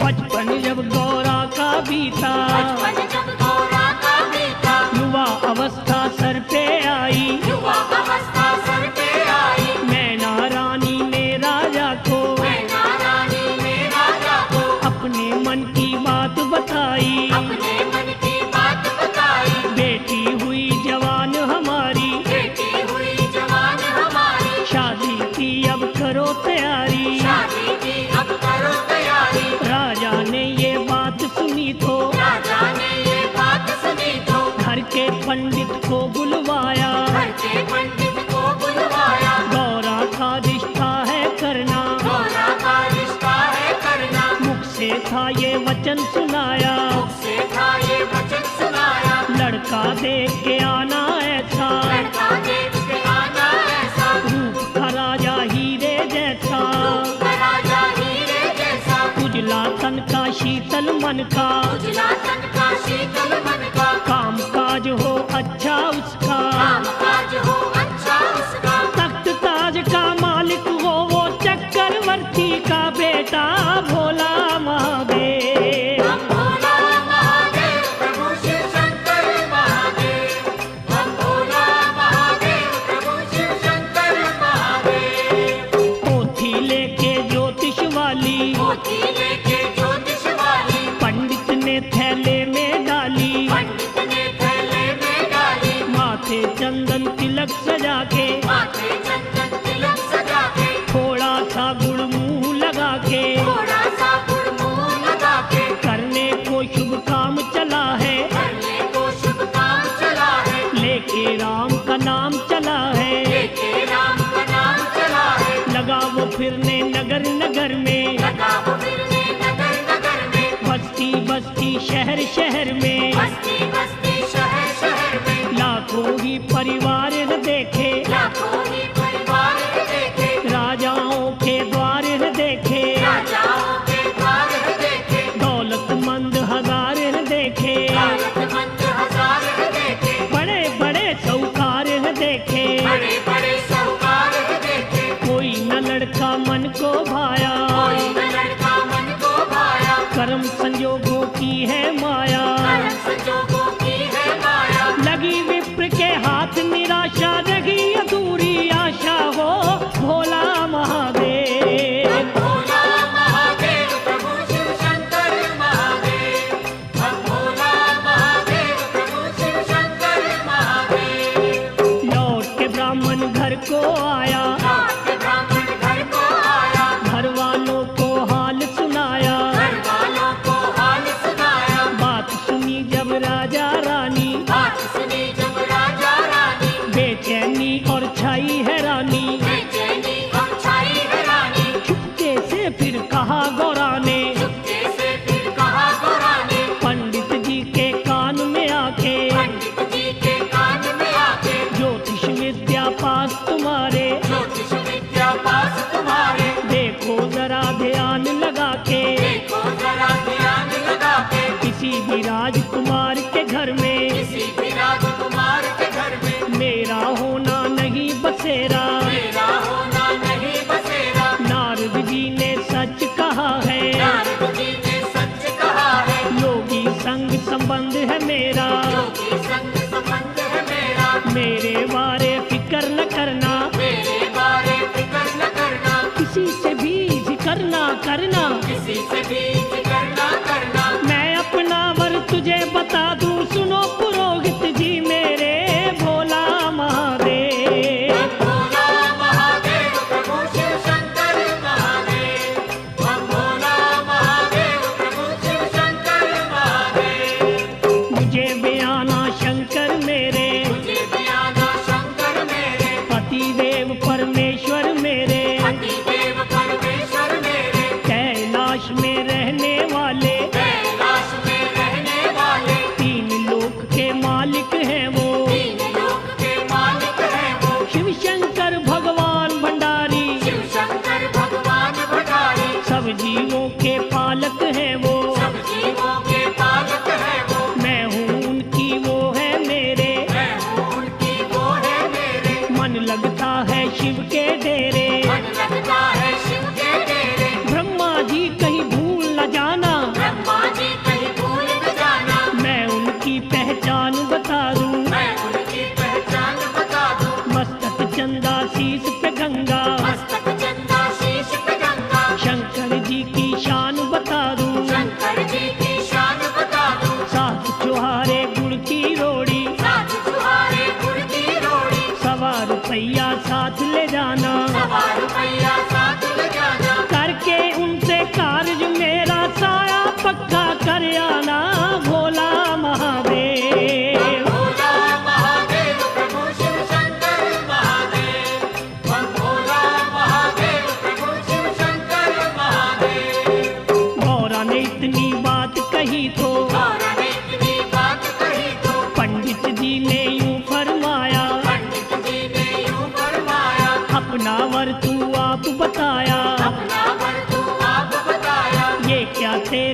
बचपन जब गौरा का बीता, बचपन जब गौरा का बीता, युवा अवस्था सर पे आई, युवा अवस्था सर पे आई। मैना रानी ने राजा को, मैना रानी ने राजा को अपने मन की बात बताई, अपने मन की बात बताई। बेटी हुई जवान हमारी, बेटी हुई जवान हमारी, शादी की अब करो तैयारी। शादी की अब करो तैयारी। राजा ने ये बात सुनी तो, राजा ने ये बात सुनी तो, घर के पंडित को बुलवाया, घर के पंडित को बुलवाया। गौरा का रिश्ता है करना, गौरा का रिश्ता है करना, मुख से था ये वचन सुनाया, मुख से था ये वचन सुनाया। लड़का देख के आना ऐसा, लड़का देख के आना ऐसा, रूप का राजा हीरे जैसा, राजा हीरे जैसा, उजला तन का शीतल मन का, उजला तन का शीतल मन का, काम काज हो अच्छा उसका, काम काज हो अच्छा उसका, तख्त ताज का मालिक हो वो चक्रवर्ती का बेटा भोला महादेव। हम भोला महादेव प्रभु शिव शंकर महादेव, हम भोला महादेव प्रभु शिव शंकर महादेव। पोथी लेके ज्योतिष वाली, मोती लेके ज्योतिष वाली, पंडित ने थैले में डाली, पंडित ने थैले में डाली। माथे चंदन तिलक सजा के, माथे चंदन तिलक सजा के, थोड़ा सा गुड़ मुंह लगा के, थोड़ा सा गुड़ मुंह लगा के, करने को शुभ काम चला है, करने को शुभ काम चला है। लेके राम का नाम चला है, लेके राम का नाम चला है। लगा वो फिरने नगर नगर में, लगा वो फिरने नगर नगर में, बस्ती बस्ती शहर शहर में, बस्ती बस्ती शहर शहर में। लाखों ही परिवार देखे, लाखों ही परिवार देखे, राजाओं के द्वार देखे, राजाओं के द्वार देखे, दौलतमंद हजार देखे, दौलतमंद हजार देखे, बड़े बड़े साहूकार देखे, बड़े बड़े साहूकार देखे। कोई न लड़का मन को भाया, कोई न लड़का मन को भाया, कर्म संजोगों की है माया, कर्म संजोगों की है माया। लगी विप्र के हाथ निराशा, रही अधूरी आशा हो भोला महादेव। हम भोला महादेव प्रभु शिव शंकर महादेव, हम भोला महादेव प्रभु शिव शंकर महादेव। लौट के ब्राह्मण घर को आया, लौट के ब्राह्मण घर को आया, घर वालों को हाल सुनाया, घर वालों को हाल सुनाया। बात सुनी जब राजा रानी, बात सुनी जब राजा रानी, बेचैनी और छाई हैरानी, बेचैनी और छाई हैरानी। चुपके से फिर कहा गौरा ने, चुपके से फिर कहा गौरा ने, पंडित जी के कान में आके, पंडित जी के कान में आके, ज्योतिष विद्या पास तुम्हारे, ज्योतिष विद्या पास तुम्हारे। देखो जरा ध्यान लगा के, देखो जरा ध्यान लगा के, किसी भी राजकुमार के घर में, किसी भी राजकुमार के घर में, मेरा होना नहीं बसेरा। मेरा होना नहीं बसेरा। नारद जी ने सच कहा है, नारद जी ने सच कहा है, योगी संग संबंध है मेरा, योगी संग संबंध है मेरा। मेरे बारे फिक्र न करना, मेरे बारे फिक्र न करना, किसी से भी जिक्र ना करना, किसी से भी जिक्र न करना। मैं अपना वर तुझे बता दूं, सुनो पुरोहित जी मेरे भोला महादेव। हम भोला महादेव प्रभु शिव शंकर महादेव, हम भोला महादेव प्रभु शिव शंकर महादेव। मुझे बयाना शंकर मेरे, मुझे बयाना शंकर मेरे, पति देव परमेश्वर मेरे, पति देव परमेश्वर मेरे, कैलाश में रहने वाले, कैलाश में रहने वाले, तीन लोक के मालिक हैं वो, तीन लोक के मालिक हैं वो। शिव शंकर भगवान भंडारी, शिव शंकर भगवान भंडारी, सब जीवों के पालक हैं वो, सब जीवों के पालक हैं वो। मैं हूँ उनकी वो है मेरे, मैं हूँ उनकी वो है मेरे, मन लगता है शिव के डेरे, मन लगता है शिव के डेरे। ब्रह्मा जी कहीं भूल न जाना,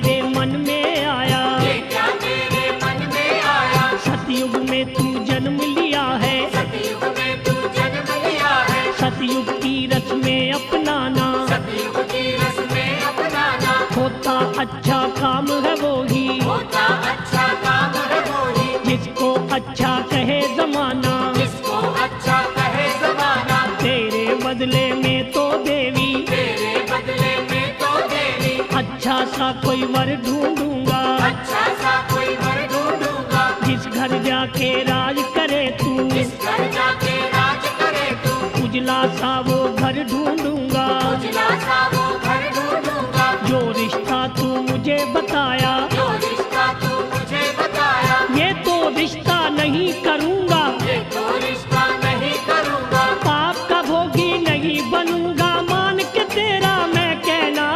तेरे मन में आया, ये क्या तेरे मन में आया, सतयुग में तू जन्म लिया है, सतयुग में तू जन्म लिया है, सतयुग की रस्में अपनाना, सतयुग की रस्में अपनाना, होता अच्छा काम है वो ही, होता अच्छा काम है वो ही, जिसको अच्छा कहे जमाना, जिसको अच्छा कहे जमाना, तेरे बदले में तो देवी, तेरे बदले में तो देवी, अच्छा सा कोई वर ढूंढूंगा, अच्छा सा कोई वर ढूंढूंगा, जिस घर जाके राज करे तू, जिस घर जाके राज करे तू, उजला सा वो घर ढूंढूंगा, उजला सा वो घर ढूंढूंगा, जो रिश्ता तू मुझे बताया, जो रिश्ता तू मुझे बताया, ये तो रिश्ता नहीं करूंगा, ये तो रिश्ता नहीं करूंगा, पाप का भोगी नहीं बनूंगा, मान के तेरा मैं कहना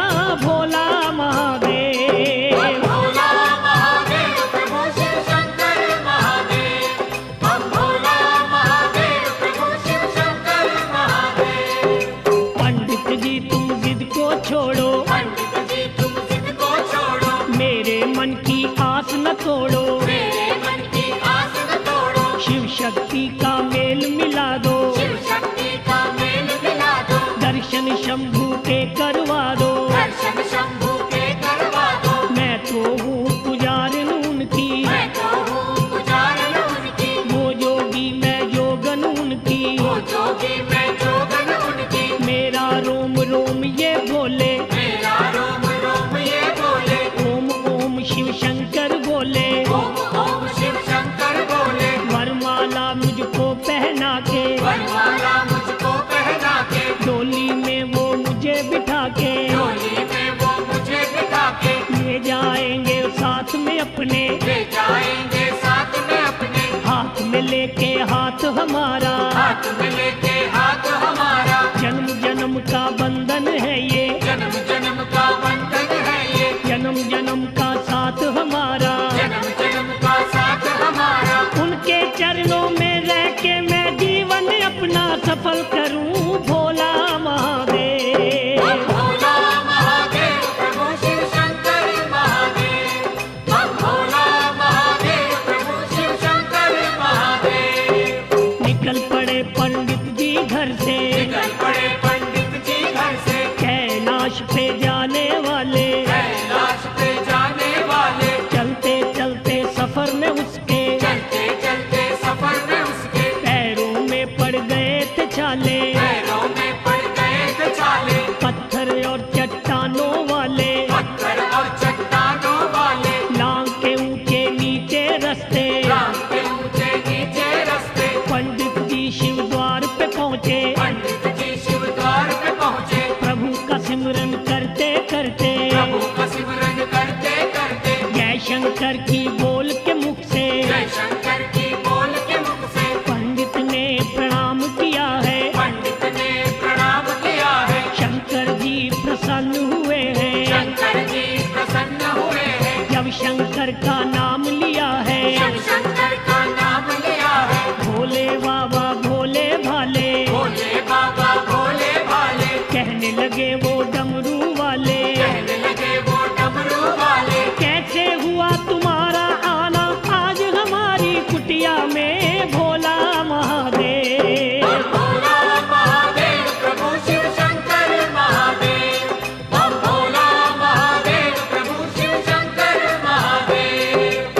भोला महादेव। भोला महादेव प्रभु शिव शंकर महादेव, हम भोला महादेव प्रभु शिव शंकर महादेव। पंडित जी तुम जिद को छोड़ो, पंडित जी तुम जिद को छोड़ो, मेरे मन की आस न तोड़ो, मेरे मन की आस न तोड़ो, शिव शक्ति का मेल मिला दो, शिव शक्ति का मेल मिला दो, दर्शन शंभू के करवा दो, दर्शन शंभू के करवा दो, मैं तो हूँ पुजारिन उनकी, मैं तो हूँ पुजारन उनकी, वो जोगी मैं जोगन उनकी, वो जोगी मैं जोगन उनकी, मेरा रोम रोम ये बोले, मेरा रोम रोम ये बोले, ओम ओम शिव शंकर बोले, ओम ओम शिव शंकर बोले, वरमाला मुझको पहना के, वरमाला मुझको पहना के, डोली में वो मुझे बिठा के, डोली में वो मुझे बिठा के, ले जाएंगे साथ में अपने, ले जाएंगे साथ में अपने, हाथ में लेके हाथ हमारा, हाथ में लेके हाथ हमारा, जन्म जन्म का बंधन है ये, जन्म जन्म का बंधन है ये, जन्म जन्म का साथ हमारा, जन्म जन्म का साथ हमारा, उनके चरणों में रह के मैं जीवन अपना सफल करूं भोला महादेव। हम भोला महादेव प्रभु शिव शंकर महादेव, हम भोला महादेव प्रभु शिव शंकर महादेव। निकल पड़े पंडित जी घर से, निकल पड़े पंडित जी घर से, कैलाश पे जाने वाले, कैलाश पे जाने वाले, चलते चलते सफर में उसके, चलते चलते सफर में उसके, पैरों में पड़ गए थे छाले, पैरों में पड़ गए थे छाले, पत्थर और चट्टानों वाले, पत्थर और चट्टानों वाले, लांग के ऊंचे नीचे रास्ते, राम के ऊंचे नीचे रास्ते, पंडित जी शिव द्वार पे पहुँचे, पंडित जी शिव द्वार पे पहुँचे, प्रभु का सिमरन करते करते, प्रभु का सिमरन करते करते, जय शंकर की बोल के मुख से, जय शंकर की बोल के मुख से, पंडित ने प्रणाम किया है, पंडित ने प्रणाम किया है, शंकर जी प्रसन्न हुए हैं, शंकर जी प्रसन्न हुए हैं, जब शंकर का नाम लिया है, शिव शंकर का नाम लिया है, भोले बाबा भोले भाले, भोले बाबा भोले भाले, कहने लगे वो डमरू वाले, कहने लगे वो डमरू वाले, कैसे हुआ तुम्हारा आना आज हमारी कुटिया में भोला महादेव। हम भोला महादेव प्रभु शिव शंकर महादेव, हम भोला महादेव प्रभु शिव शंकर महादेव।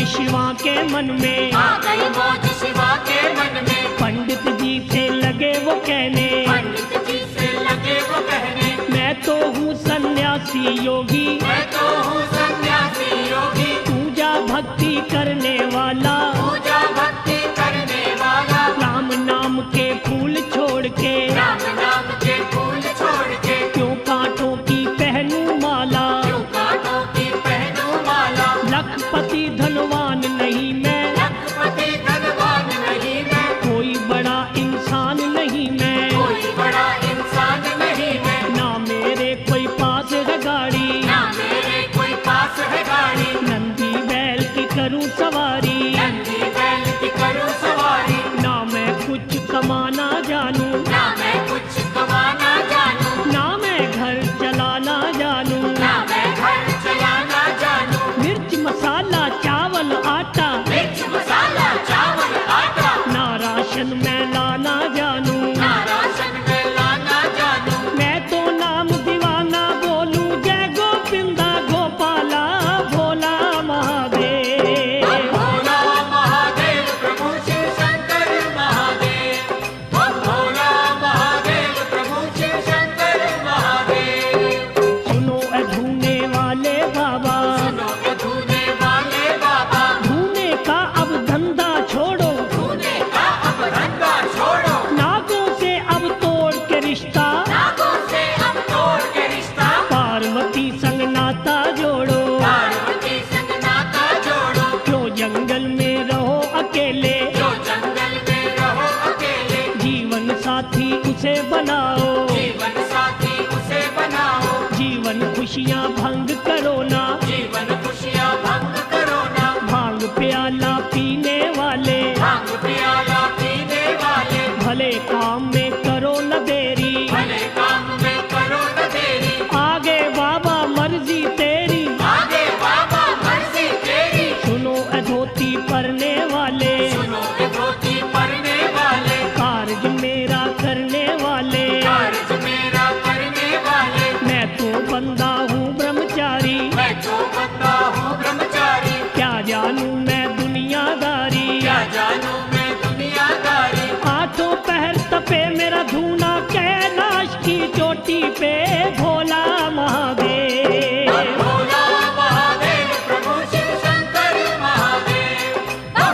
शिवा के मन में, आ गई मौज शिवा के मन में। पंडित जी से लगे वो कहने, पंडित जी से लगे वो कहने, मैं तो हूँ सन्यासी योगी, मैं तो हूँ सन्यासी योगी। पूजा भक्ति करने वाला, पूजा भक्ति करने वाला, राम नाम के फूल छोड़ के, राम नाम के फूल छोड़ के, क्यों कांटों की पहनूं माला, क्यों कांटों की पहनूं माला। लखपति धनवान नहीं मैं, लखपति धनवान नहीं मैं, कोई बड़ा इंसान नहीं मैं, कोई बड़ा इंसान नहीं मैं। ना मेरे कोई पास है गाड़ी, ना मेरे कोई पास है गाड़ी, नंदी बैल की करूं सवारी, नंदी बैल की करूं सवारी। ना मैं कुछ कमाना जानूं, ना मैं कुछ कमाना जानूं, ना मैं घर चलाना जानूं, ना मैं घर चलाना जानूं। मिर्च मसाला चावल आटा, मिर्च मसाला चावल आटा, ना राशन मैं लाना जानूं, ना राशन में लाना जानूं। मैं तो नाम दीवाना बोलूं, जय गोविंदा गोपाला भोला महादेव। भोला महादेव प्रभु शिव शंकर महादेव, भोला महादेव प्रभु शिव शंकर महादेव। सुनो अधूने वाले बाबा, सुनो के धूने वाले बाबा, धूने का अब धंधा छोड़ो, धूने का अब धंधा छोड़ो, नागों से अब तोड़ के रिश्ता, नागों से अब तोड़ के रिश्ता, पार्वती संग नाता जोड़ो, पार्वती संग नाता जोड़ो। क्यों जंगल में रहो अकेले, जो जंगल में रहो अकेले, जीवन साथी उसे बनाओ, जीवन साथी उसे बनाओ। जीवन खुशियाँ भंग करो ना, जीवन खुशियाँ भंग करो ना, भांग प्याला पीने वाले, भांग प्याला पीने वाले, भले काम में करो न देरी, भले काम में करो न देरी। आगे बाबा मर्जी तेरी, आगे बाबा मर्जी तेरी, सुनो अधोती परने वाले, सुनो ये धोती पहनने वाले, कार्य मेरा करने वाले, कार्य मेरा करने वाले। मैं तो बंदा हूँ ब्रह्मचारी, मैं तो बंदा हूँ ब्रह्मचारी, क्या जानूं मैं दुनियादारी, क्या जानूं मैं दुनियादारी। आठों पहर तपे मेरा धूना, कैलाश की चोटी पे भोला महादेव। भोला महादेव प्रभु शिव शंकर महादेव,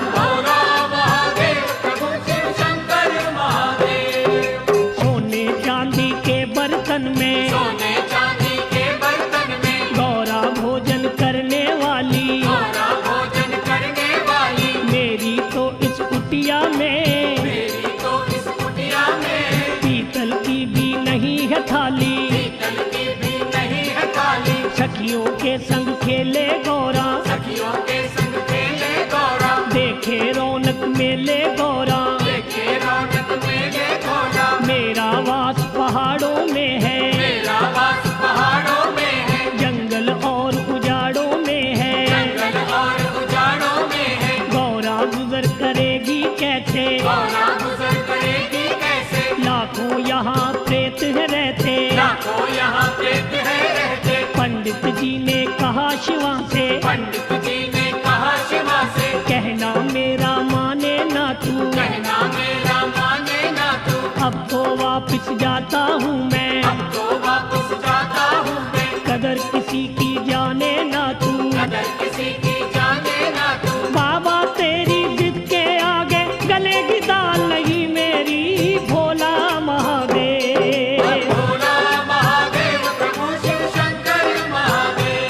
भोला महादेव प्रभु शिव शंकर महादेव। सोने चांदी के बर्तन में, सोने चांदी के बर्तन में, गौरा भोजन करने वाली, गौरा भोजन करने वाली, मेरी तो इस कुटिया में, मेरी तो इस कुटिया में, पीतल की भी नहीं है थाली, पीतल की भी नहीं है थाली। सखियों के संग खेले गौरा, सखियों के संग खेले गौरा, देखे रौनक मेले गौरा, देखे रौनक मेले गौरा। मेरा वास पहाड़ों में है, मेरा वास पहाड़ों में है, जंगल और उजाड़ों में है, जंगल और उजाड़ों में है। गौरा गुजर करेगी कैसे, गौरा गुजर करेगी कैसे, लाखों यहाँ प्रेत है रहते, लाखों यहाँ प्रेत है रहते। पंडित जी ने कहा शिवा से, पंडित जी ने कहा शिवा से, कहना मेरा माने ना तू, कहना मेरा माने ना तू। अब तो वापिस जाता हूँ मैं, अब तो वापस जाता हूँ मैं, कदर किसी की जाने ना तू, कदर किसी की जाने ना तू। बाबा तेरी जिद के आगे गलेगी दाल नहीं मेरी, भोला महादेव। भोला महादेव प्रभु शिव शंकर महादेव,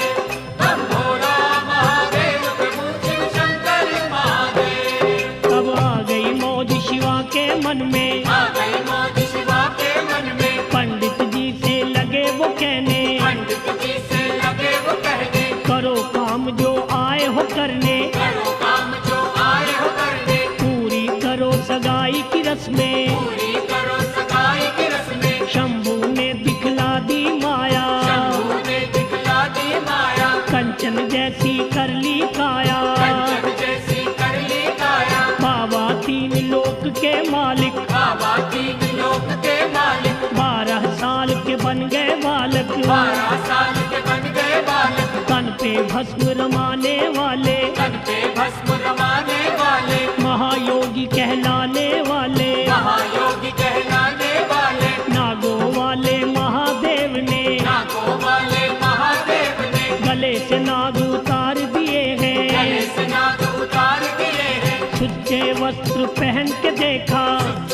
भोला महादेव प्रभु शिव शंकर महादेव। अब आ गई मौज शिवा के मन में, आ गई मौज शिवा के मन में, पंडित जी से लगे वो कहने, पंडित जी से लगे वो कहने, करो काम जो आए हो करने, करो काम जो आए हो करने, पूरी करो सगाई की रस्में, पूरी करो सगाई की रस्में। शंभू ने दिखला दी माया, शंभू ने दिखला दी माया, कंचन जैसी कर ली काया, कंचन जैसी कर ली काया। बाबा तीन लोक के मालिक, बाबा तीन लोक के मालिक, 12 साल के बन गए बालक, 12 साल के बन गए बालक, तन पे भस्म रमाने वाले, तन पे भस्म रमाने वाले, महायोगी कहलाने वाले, महायोगी कहलाने वाले, नागों वाले महादेव ने, नागों वाले महादेव ने, गले से नाग उतार दिए गले हैं। से नाग उतार दिए हैं। सुच्चे वस्त्र पहन के देखा,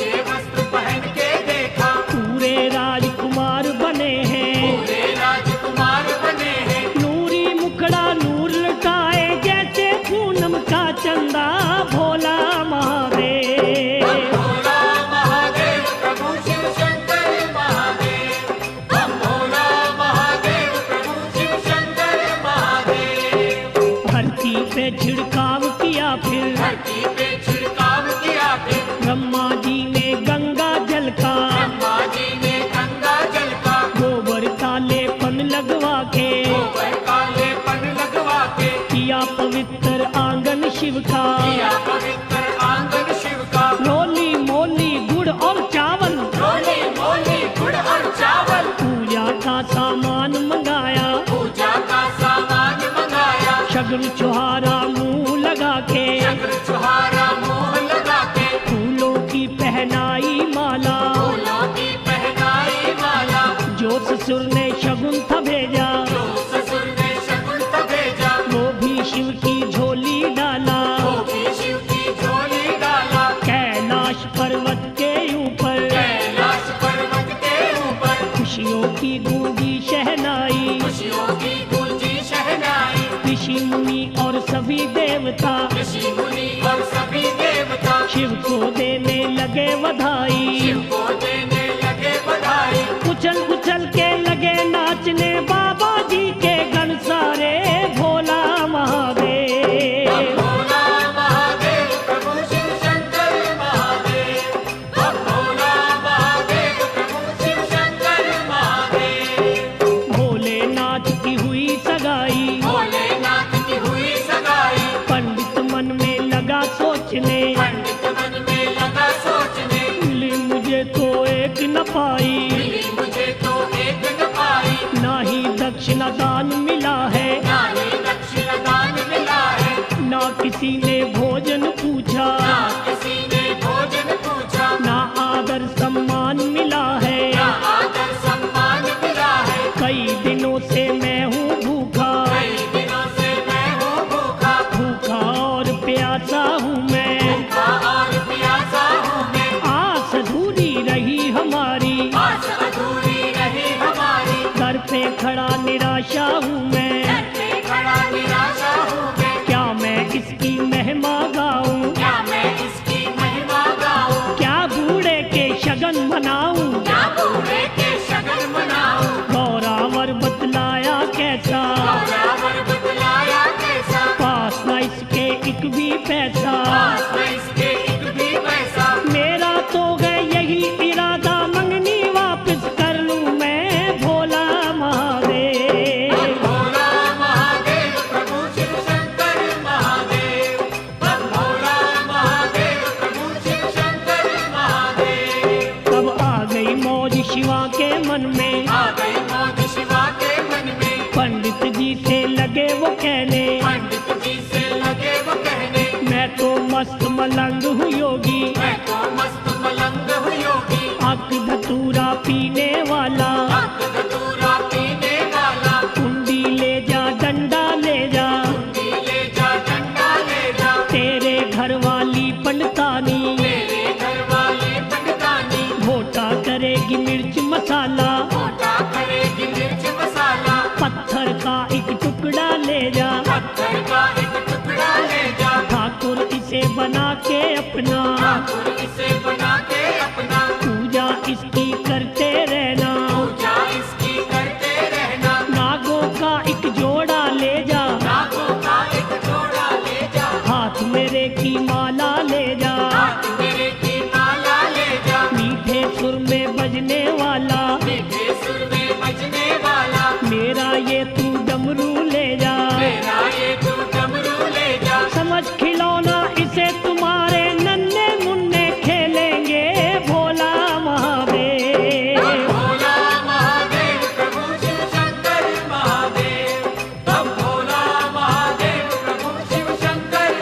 ये वस्त्र पहन के देखा, पूरे राजकुमार बने हैं। पूरे राजकुमार बने हैं। नूरी मुखड़ा नूर लुटाए, जैसे पूनम का चंदा, भोला महादेव। भोला महादेव प्रभु शिव शंकर महादेव, हम भोला महादेव प्रभु शिव शंकर महादेव। धरती पे छिड़काव किया फिर, धरती पे छिड़काव किया फिर, ब्रह्मा जी ने गंगा जल का, ब्रह्मा जी ने गंगा जल का, गोबर काले पन लगवा के, गोबर काले पन लगवा के, किया पवित्र आंगन शिव का। किया पवित्र आंगन शिव का। रोली मोली गुड़ और चावल, रोली मोली गुड़ और चावल, पूजा का सामान मंगाया, पूजा का सामान मंगाया, शगुन छुहारा मुंह लगा के, चक्र छुहारा मुंह लगा के, फूलों की पहनाई माला, फूलों की पहनाई माला, जो ससुर ने शगुन था भेजा, जो ससुर ने शगुन था भेजा, वो भी शिव की झोली डाला। वो भी शिव की झोली डाला। कैलाश पर्वत के ऊपर, कैलाश पर्वत के ऊपर, खुशियों की गूंजी शहनाई, खुशियों की गूंजी शहनाई, ऋषि मुनि और सभी देवता, ऋषि मुनि और सभी देवता, शिव को देने लगे बधाई। शिव को देने लगे बधाई। उछल उछल के लगे नाचने, बाबा जी के गण सारे, भोला महादेव। भोला महादेव प्रभु शिव शंकर महादेव, हम भोला महादेव प्रभु शिव शंकर महादेव। भोलेनाथ की हुई सगाई, भोलेनाथ की हुई सगाई, पंडित मन में लगा सोचने, पंडित मन में लगा सोचने, मिली मुझे तो एक न पाई, मिली मुझे तो एक न पाई, ना ही दक्षिणा दान मिला है, ना ही दक्षिण दान मिला है, ना किसी ने भोजन पूछा, ना किसी ने भोजन पूछा, ना आदर सम्मान मिला है। ना आदर सम्मान मिला है। कई दिनों से मैं हूँ भूखा, कई दिनों से मैं हूँ भूखा, भूखा और प्यासा हूँ मैं, भूखा और प्यासा हूँ मैं, आस अधूरी रही हमारी, आस अधूरी रही हमारी, दर पे खड़ा निराशा हूँ मैं, घर पे खड़ा निराशा हूँ मैं, क्या मैं इसकी महिमा गाऊं, क्या मैं इसकी महिमा गाऊं, क्या बूढ़े के शगन मनाऊं, क्या बूढ़े के शगन मनाऊं, गौरावर बतलाया कैसा, गौरावर बतलाया कैसा, पास न इसके एक भी पैसा, पास में इसके एक भी पैसा, मेरा तो गए यही इरादा, मंगनी वापस कर लूं मैं, भोला महादेव। भोला महादेव प्रभु शिव शंकर महादेव, हम भोला महादेव प्रभु शिव शंकर महादेव। तब आ गई मौज शिवा के मन में, आ गई मौज शिवा के मन में, पंडित जी से लगे वो कहने, पंडित जी से लगे वो कहने, मैं तो मस्त मलंग हूँ योगी, मैं तो मस्त मलंग हूँ योगी, अक धतूरा पीने वाला, अक धतूरा पीने वाला, कुंडी ले जा डंडा ले जा, कुंडी ले जा डंडा ले जा, तेरे घर वाली पंडितानी, तेरे घर वाले पंडितानी, भोटा करेगी मिर्च मसाला, मोटा करेगी मिर्च मसाला, पत्थर का एक टुकड़ा ले जा, पत्थर का एक टुकड़ा ले जा, ठाकुर इसे बना के अपना, ठाकुर इसे बना के अपना, पूजा इसकी करते रहना, पूजा इसकी करते रहना, नागों का एक जोड़ा ले जा, नागों का एक जोड़ा ले जा, हाथ मेरे की माला ले जा, हाथ मेरे की माला ले जा, मीठे सुर में बजने वाला, मीठे सुर में बजने वाला, मेरा ये तू डमरू ले जा, मेरा ये तू डमरू ले जा, समझ खिलौना इसे तुम्हारे नन्हे मुन्ने खेलेंगे, भोला महादेव। भोला महादेव प्रभु शिव शंकर महादेव, हम भोला महादेव प्रभु शिव शंकर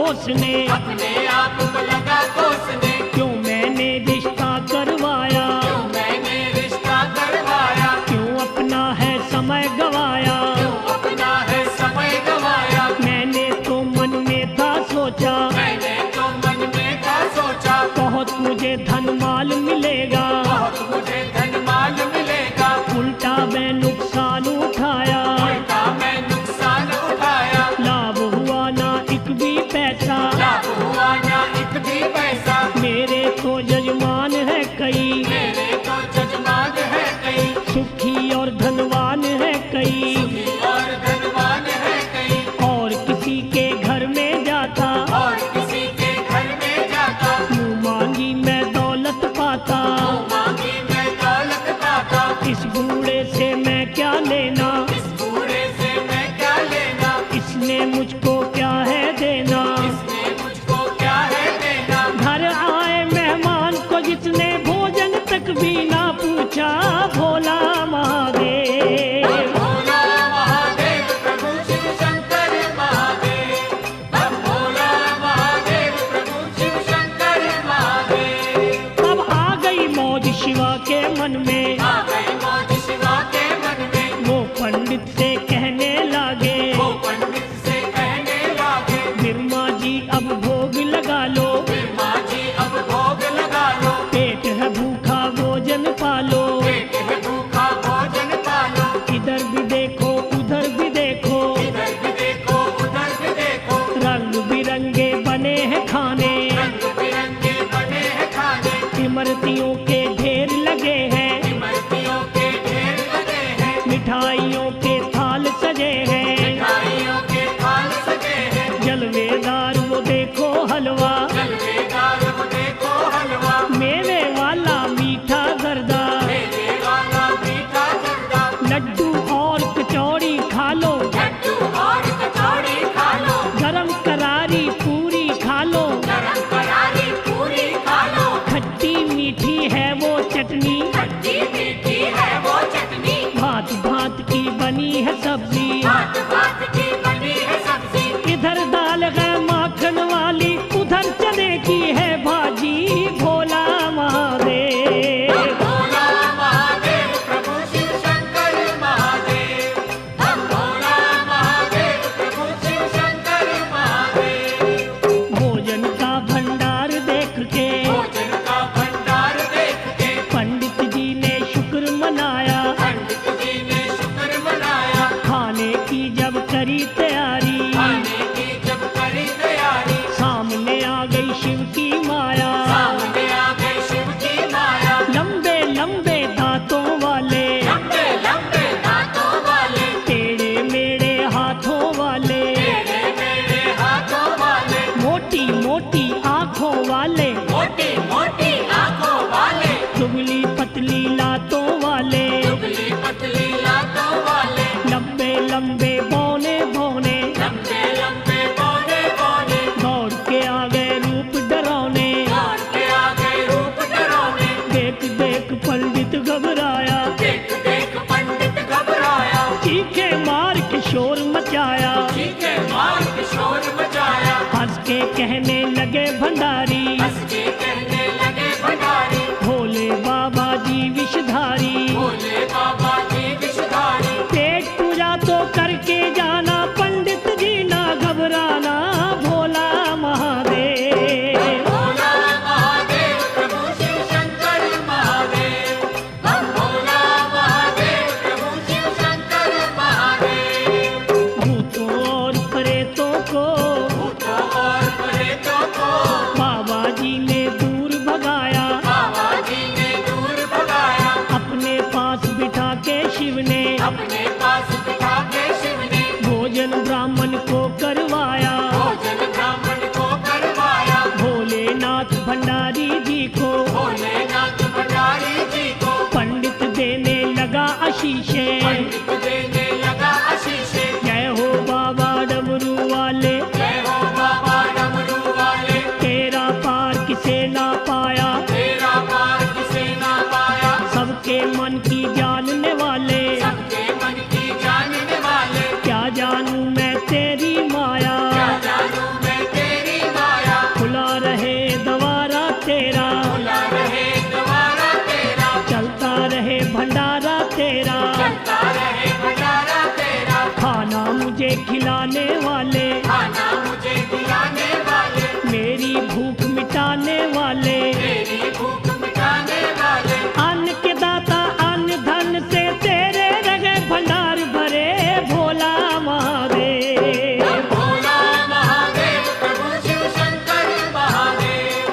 कोसने, अपने आप को लगा कोसने, क्यों मैंने रिश्ता करवाया, क्यों मैंने रिश्ता करवाया, क्यों अपना है समय गवाया। क्यों अपना है समय गवाया। मैंने तो मन में था सोचा, मैंने तो मन में था सोचा, बहुत मुझे धन माल मिलेगा, बहुत मुझे धन माल मिलेगा। उल्टा मैं नुकसान उठाया, उल्टा मैं नुकसान उठाया, लाभ हुआ ना एक भी पैसा। लाभ हुआ ना एक भी पैसा। मेरे तो जजमान है कई, मेरे तो जजमान है कई, सुखी और धनवान है कई, और धनवान है कई, और किसी के घर में जाता, और किसी के घर में जाता, मुँह मांगी मैं दौलत पाता। मांगी मैं दौलत पाता। इस बूढ़े से मैं क्या लेना, इस बूढ़े से मैं क्या लेना, इसने मुझको क्या है देना। इसने मुझको क्या है देना। घर आए मेहमान को जिसने भोजन तक भी ना पूछा, भोला महादेव। भोला महादेव प्रभु शिव शंकर महादेव, हम भोला महादेव प्रभु शिव शंकर महादेव। अब आ गई मौज शिवा के मन में, आ गई मौज शिवा के मन में, वो पंडित से कहने लागे, वो पंडित से कहने लागे, बिरमा जी अब भोग लगा लो, माँ जी अब भोग लगा लो, पेट है भूखा भोजन पालो। पेट है भूखा भोजन पालो, इधर भी देखो उधर भी देखो, इधर भी देखो उधर भी देखो, रंग बिरंगे बने हैं खाने, रंग बिरंगे बने हैं खाने, इमरतियों के ढेर लगे हैं, इमरतियों के ढेर लगे हैं, मिठाइयों के थाल सजे हैं, मिठाइयों के थाल सजे हैं, जलवेदार वो देखो हलवा, जलवेदार वो देखो हलवा, मेवे वाला मीठा गर्दा, मेरे वाला मीठा जर्दा, लड्डू और कचौड़ी खा लो, लड्डू और कचौड़ी खा लो, गरम करारी पूरी खा लो, गरम करारी पूरी खा लो, खट्टी मीठी है वो चटनी, खट्टी मीठी है वो चटनी, भांत भांत की बनी है सब्जी, भात भात की बनी है सब्जी, इधर दाल है माखन वाली, उधर चने की है भाजी, भोला महादेव। भोला महादेव प्रभु शिव शंकर महादेव, हम भोला महादेव प्रभु शिव शंकर महादेव। भोजन का भंडार देख के भोजन का भंडार देख के पंडित जी ने शुक्र मनाया, पंडित जी ने शुक्र मनाया, खाने की जब करी तैयारी, खाने की जब करी तैयारी, सामने आ गई शिव की माया, सामने आ गई शिव की माया, लंबे लंबे दांतों वाले, लंबे लंबे दांतों वाले, टेढ़े मेढ़े हाथों वाले, मेरे मेरे हाथों वाले, मोटी मोटी आंखों वाले, मोटी मोटी आंखों वाले, दुबली पतली लातों वाले, दुबली पतली लातों वाले, लंबे लंबे बौने बौने, लंबे लंबे बौने बौने, दौड़ के आ गए रूप डरावने, दौड़ के आ गए रूप डरावने, देख देख पंडित घबराया, देख देख पंडित घबराया, चीखे मार के शोर मचाया, चीखे मार के शोर मचाया, हंस के कहने लगे भंडारी, हंस के कहने लगे भंडारी, भोले बाबा जी विषधारी, भोले बाबा जी विषधारी, पेट पूजा तो करके जाना, पंडित जी ना घबराना, भोला महादेव। भोला महादेव प्रभु शिव शंकर महादेव, हम भोला महादेव प्रभु शिव शंकर महादेव। भूतों और प्रेतों को भूतों और प्रेतों को बाबा जी ने दूर भगाया, बाबा जी ने दूर भगाया, अपने पास बिठा के शिव ने अपने पास बिठा के शिव ने भोजन ब्राह्मण को करवाया, भोजन ब्राह्मण को करवाया, भोलेनाथ भंडारी जी को भोलेनाथ भंडारी जी को पंडित देने लगा आशीषे, पंडित देने लगा आशीषे। जय हो बाबा डमरू वाले, जय हो बाबा डमरू वाले, तेरा पार किसे ना पाया, तेरा पार किसे ना पाया, सबके मन की जानने वाले, सबके मन की जानने वाले, क्या जानूं मैं तेरी माया, क्या जानूं मैं तेरी तेरा, चलता रहे भंडारा तेरा, खाना मुझे खिलाने वाले, खाना मुझे खिलाने वाले, मेरी भूख मिटाने वाले, मेरी भूख मिटाने वाले, अन्न के दाता अन्न धन से तेरे रगे भंडार भरे भोला महादेव। भोला महादेव प्रभु शिव शंकर महादेव,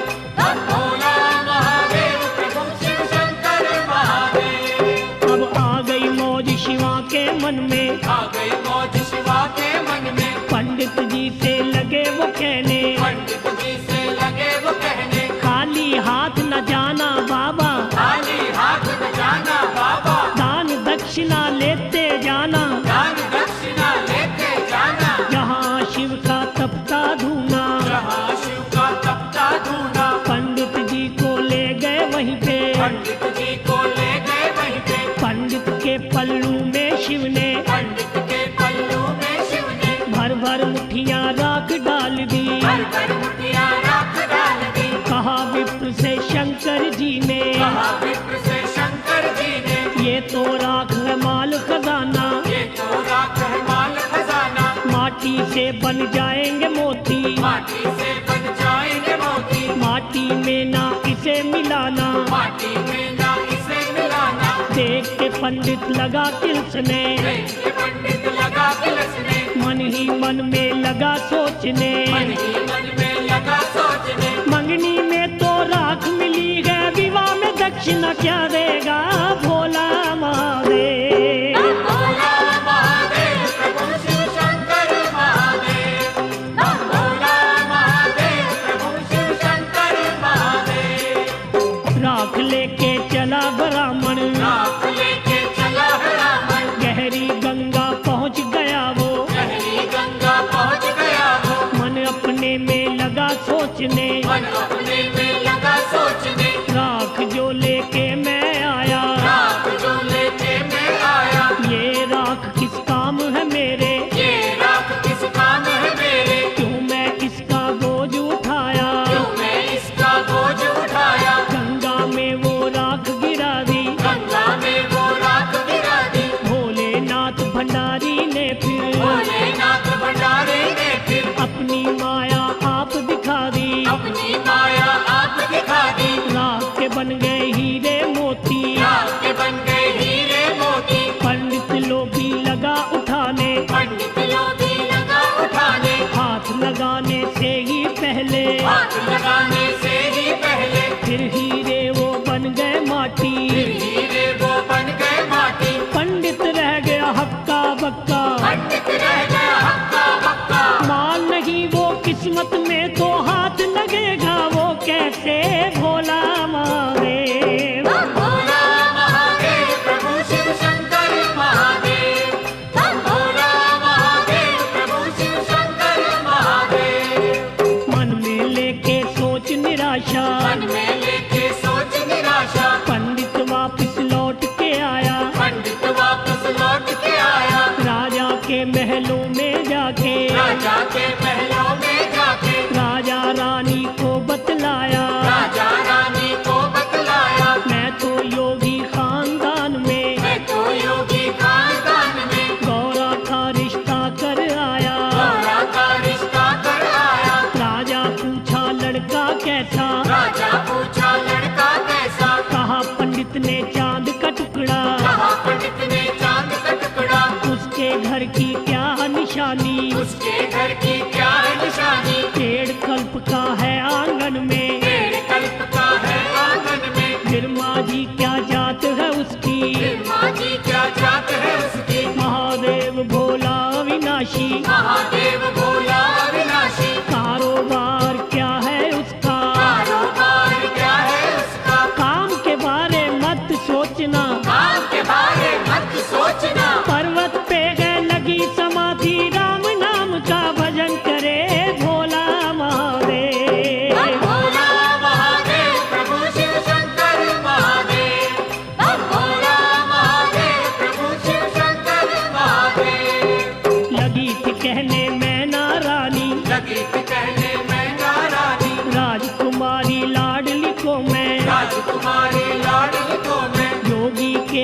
भोला महादेव प्रभु शिव शंकर महादेव। अब आ गई मौज शिवा के मन में, आ गई मौज शिवा के मन में, पंडित जी से लगे वो कहने, पंडित जी से लगे वो कहने, खाली हाथ न जाना बाबा, खाली हाथ न जाना बाबा, दान दक्षिणा लेते जाना, दान दक्षिणा लेते जाना, जहाँ शिव का तपता धूना। जहाँ शिव का तपता धूना, पंडित जी को ले गए वहीं पे, पंडित जी को ले गए वहीं पे, पंडित के पल्लू में शिव ने पंडित के पल्लू में शिव ने भर भर मुठियाँ राख डाल दी, भर भर मुठियाँ राख डाल दी, कहा विप्र से शंकर जी ने, कहा विप्र से शंकर जी ने, ये तो राख है माल खजाना, ये तो राख है माल खजाना, माटी से बन जाएंगे मोती, माटी से बन जाएंगे मोती, माटी में ना इसे मिलाना। माटी में ना इसे मिलाना, देख के पंडित लगा तिलसने, देख के पंडित लगा तिलसने, मन ही मन में लगा सोचने, मन ही मन में लगा सोचने, मंगनी में तो राख मिली है, विवाह में दक्षिणा क्या देगा भोला महादेव। भोला महादेव प्रभु शिव शंकर महादेव, भोला महादेव प्रभु शिव शंकर महादेव। राख लेके चला ब्राह्मण, राख लेके चला ब्राह्मण, गहरी गंगा पहुंच गया वो, गहरी गंगा पहुंच गया वो, मन अपने में लगा सोचने, मन अपने में लगा सोचने, राख जो लेके मैं आया, राख जो लेके मैं आया, ये राख किस काम है मेरे, ये राख किस काम है मेरे, क्यों मैं इसका बोझ उठाया, क्यों मैं इसका बोझ उठाया, गंगा में वो राख गिरा दी, गंगा में वो राख गिरा दी, भोलेनाथ भंडारी ने फिर भोलेनाथ भंडारी ने फिर अपनी माया आप दिखा दी, अपनी माया आप दिखा दी, राख के बन गए हीरे मोती, राख के बन गए हीरे मोती, पंडित लोभी लगा उठाने, पंडित लोभी लगा उठाने, हाथ लगाने से ही पहले, हाथ लगाने से ही पहले, फिर हीरे वो बन गए माटी, फिर हीरे वो बन गए माटी, पंडित रह गया हक्का बक्का, पंडित रह गया हक्का बक्का, माल नहीं वो किस्मत में तो हाथ लगेगा वो कैसे भोला महादेव। भोला महादेव प्रभु शिव शंकर महादेव, भोला महादेव प्रभु शिव शंकर महादेव। मन में लेके सोच निराशा, मन में लेके सोच निराशा, पंडित वापस लौट के आया, पंडित वापस लौट के आया, राजा के महलों में जाके, राजा के महलों में जाके, राजा रानी को बतलाया, राजा रानी को बतलाया, मैं तो योगी खानदान में, मैं तो योगी खानदान में, गौरा का रिश्ता कर आया, गौरा का रिश्ता कर आया, राजा पूछा लड़का कैसा, राजा पूछा लड़का कैसा, कहा पंडित ने चांद का टुकड़ा, कहा पंडित ने चांद का टुकड़ा, उसके घर की क्या निशानी, उसके घर की क्या है निशानी, पेड़ कल्प का है आंगन में, पेड़ कल्प का है आंगन में, फिर माझी क्या जात है उसकी, फिर माँ जी क्या जात है उसकी, महादेव भोला विनाशी, महादेव भोला अविनाशी, कारोबार क्या है उसका, कारोबार क्या है उसका, काम के बारे मत सोचना, काम के बारे मत सोचना, पर्वत पे गए लगी समाधि, राम नाम का भजन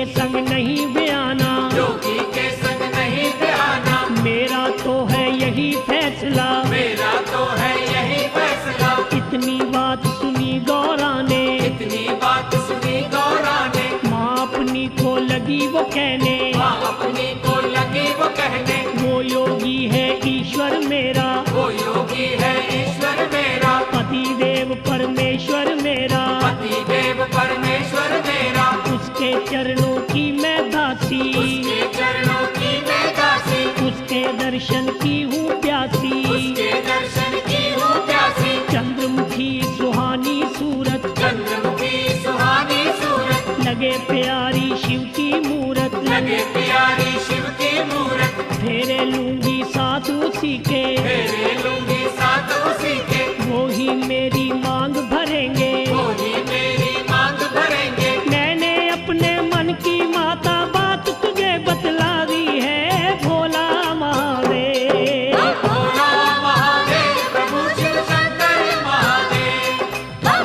संग नहीं बयाना, योगी के संग नहीं बयाना, मेरा तो है यही फैसला, मेरा तो है यही फैसला। इतनी बात सुनी गौरा ने, इतनी बात सुनी गौरा ने, माँ अपनी को लगी वो कहने, माँ अपनी को लगी वो कहने, वो योगी है ईश्वर मेरा, वो योगी है ईश्वर मेरा, पति देव परमेश्वर मेरा, पति देव परमेश्वर मेरा, उसके चरणों की मैं दासी, उसके चरणों की मैं दासी, उसके दर्शन की हूँ प्यासी, उसके दर्शन की हूँ प्यासी। चंद्रमुखी सुहानी सूरत, चंद्रमुखी सुहानी सूरत, लगे प्यारी शिव की मूरत, लगे प्यारी शिव की मूरत, फेरे लूंगी साथ उसी के, फेरे लूंगी साथ उसी के, वो ही मेरी मांग भरेंगे, वो ही मेरी मांग भरेंगे। मैंने अपने मन की माता बात तुझे बतला दी है, भोला महादेव। भोला महादेव प्रभु शिव शंकर महादेव,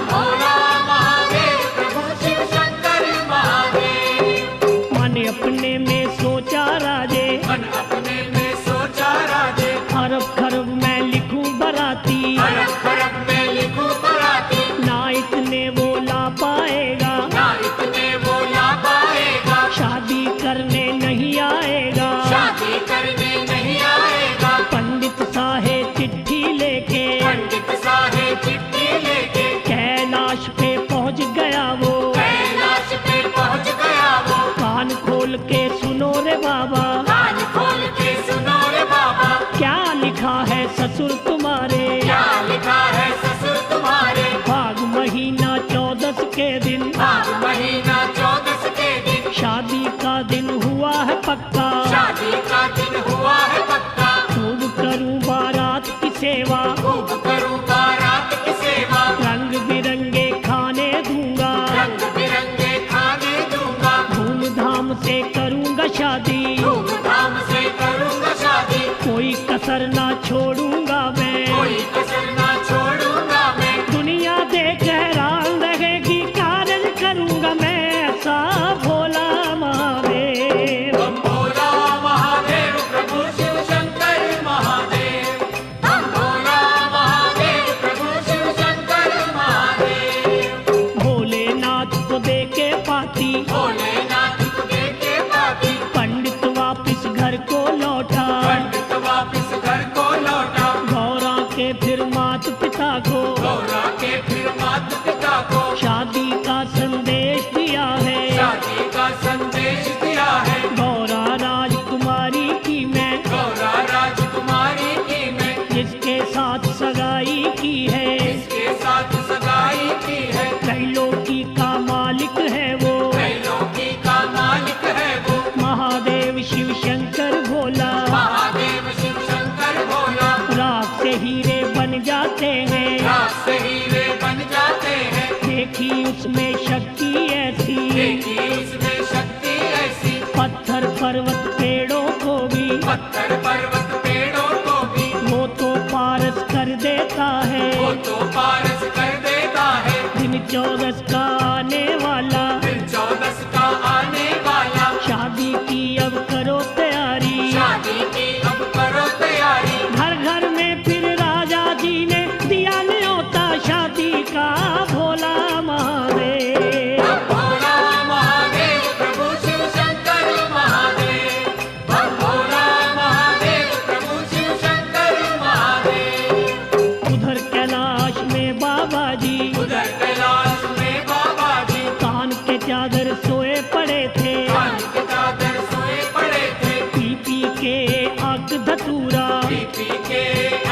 भोला महादेव प्रभु शिव शंकर महादेव। मन अपने में सोचा राजे, मन अपने में सोचा राजे, अरब खरब मैं लिखूं बराती, अरब खरब में लिखूं बराती, ना इतने वो ला पाएगा, ना इतने वो ला पाएगा, शादी करने नहीं आएगा, शादी करने नहीं आएगा। पंडित साहेब चिट्ठी लेके, पंडित साहेब चिट्ठी लेके, कैलाश पे पहुंच गया वो, कैलाश पे पहुंच गया वो, कान खोल के सुनो रे बाबा, कान खोल के सुनो रे बाबा, क्या लिखा है ससुर तुम्हारे, क्या लिखा है ससुर तुम्हारे। फाग महीना 14 के दिन, माघ महीना 14 के दिन, शादी का दिन हुआ है पक्का, शादी का दिन हुआ है पक्का, खूब करूं बारात की सेवा, खूब करूं बारात की सेवा, रंग बिरंगे खाने दूंगा, रंग बिरंगे खाने दूंगा, धूमधाम से करूंगा शादी, धूमधाम से करूंगा शादी, कोई कसर ना छोड़ूंगा मैं, कोई कसर ना छोड़ूंगा मैं। दुनिया देख हैरान रहेगी, कार्य करूंगा मैं ऐसा, भोला महादेव। भोला महादेव प्रभु शिव शंकर महादेव, भोला महादेव प्रभु शिव शंकर महादेव। भोलेनाथ को दे के पाती, भोलेनाथ को दे के पाती, पंडित वापिस घर को लौटा, पंडित वापिस घर को लौटा, गौरा के फिर मात पिता को, गौरा के फिर माता पिता को, शादी का संदेश दिया है, शादी का संदेश दिया है, गौरा राजकुमारी की मैं, गौरा राजकुमारी की मैं, जिसके साथ सगाई की है, इसके साथ सगाई की है, त्रैलोकी का मालिक है वो, त्रैलोकी का मालिक है वो, महादेव शिव शंकर भोला, महादेव शिव शंकर भोला, राख से हीरे बन जाते हैं, रात से हीरे बन जाते हैं, देखी उसमें शक्ति ऐसी, देखी उसमें शक्ति ऐसी, पत्थर पर्वत पेड़ों को भी, पत्थर पर्वत पेड़ों को भी, वो तो पारस कर देता है, वो तो पारस कर देता है, दिन 14 का आने वाला, दिन 14 का आने वाला, शादी की अब करो तैयारी, शादी की अब करो तैयारी, घर घर में फिर राजा जी ने दिया न्योता शादी का, भोला महादेव। भोला महादेव प्रभु शिव शंकर महादेव, भोला महादेव प्रभु शिव शंकर महादेव। उधर कैलाश में बाबा जी, उधर कैलाश में बाबा जी, कान के चादर सोए पड़े थे, कान के चादर सोए पड़े थे, पी पी के आग धतूरा, पी पी के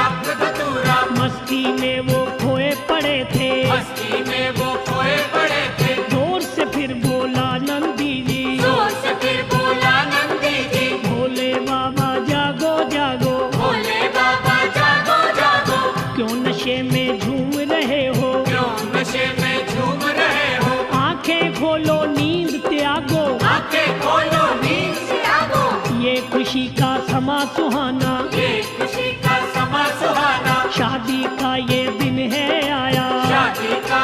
अब्र धतूरा, मस्ती में वो खोए पड़े थे, मस्ती में वो खोए पड़े थे, जोर से फिर बोला नंदी जी, जोर से फिर बोला नंदी जी, भोले बाबा जागो जागो, भोले बाबा जागो जागो, क्यों नशे में झूम रहे हो, क्यों नशे में झूम रहे हो, आंखें खोलो नींद त्यागो, आंखें खोलो नींद से जागो, ये खुशी का समा सुहाना, ये खुशी का समा सुहाना, शादी का ये दिन है आया, शादी का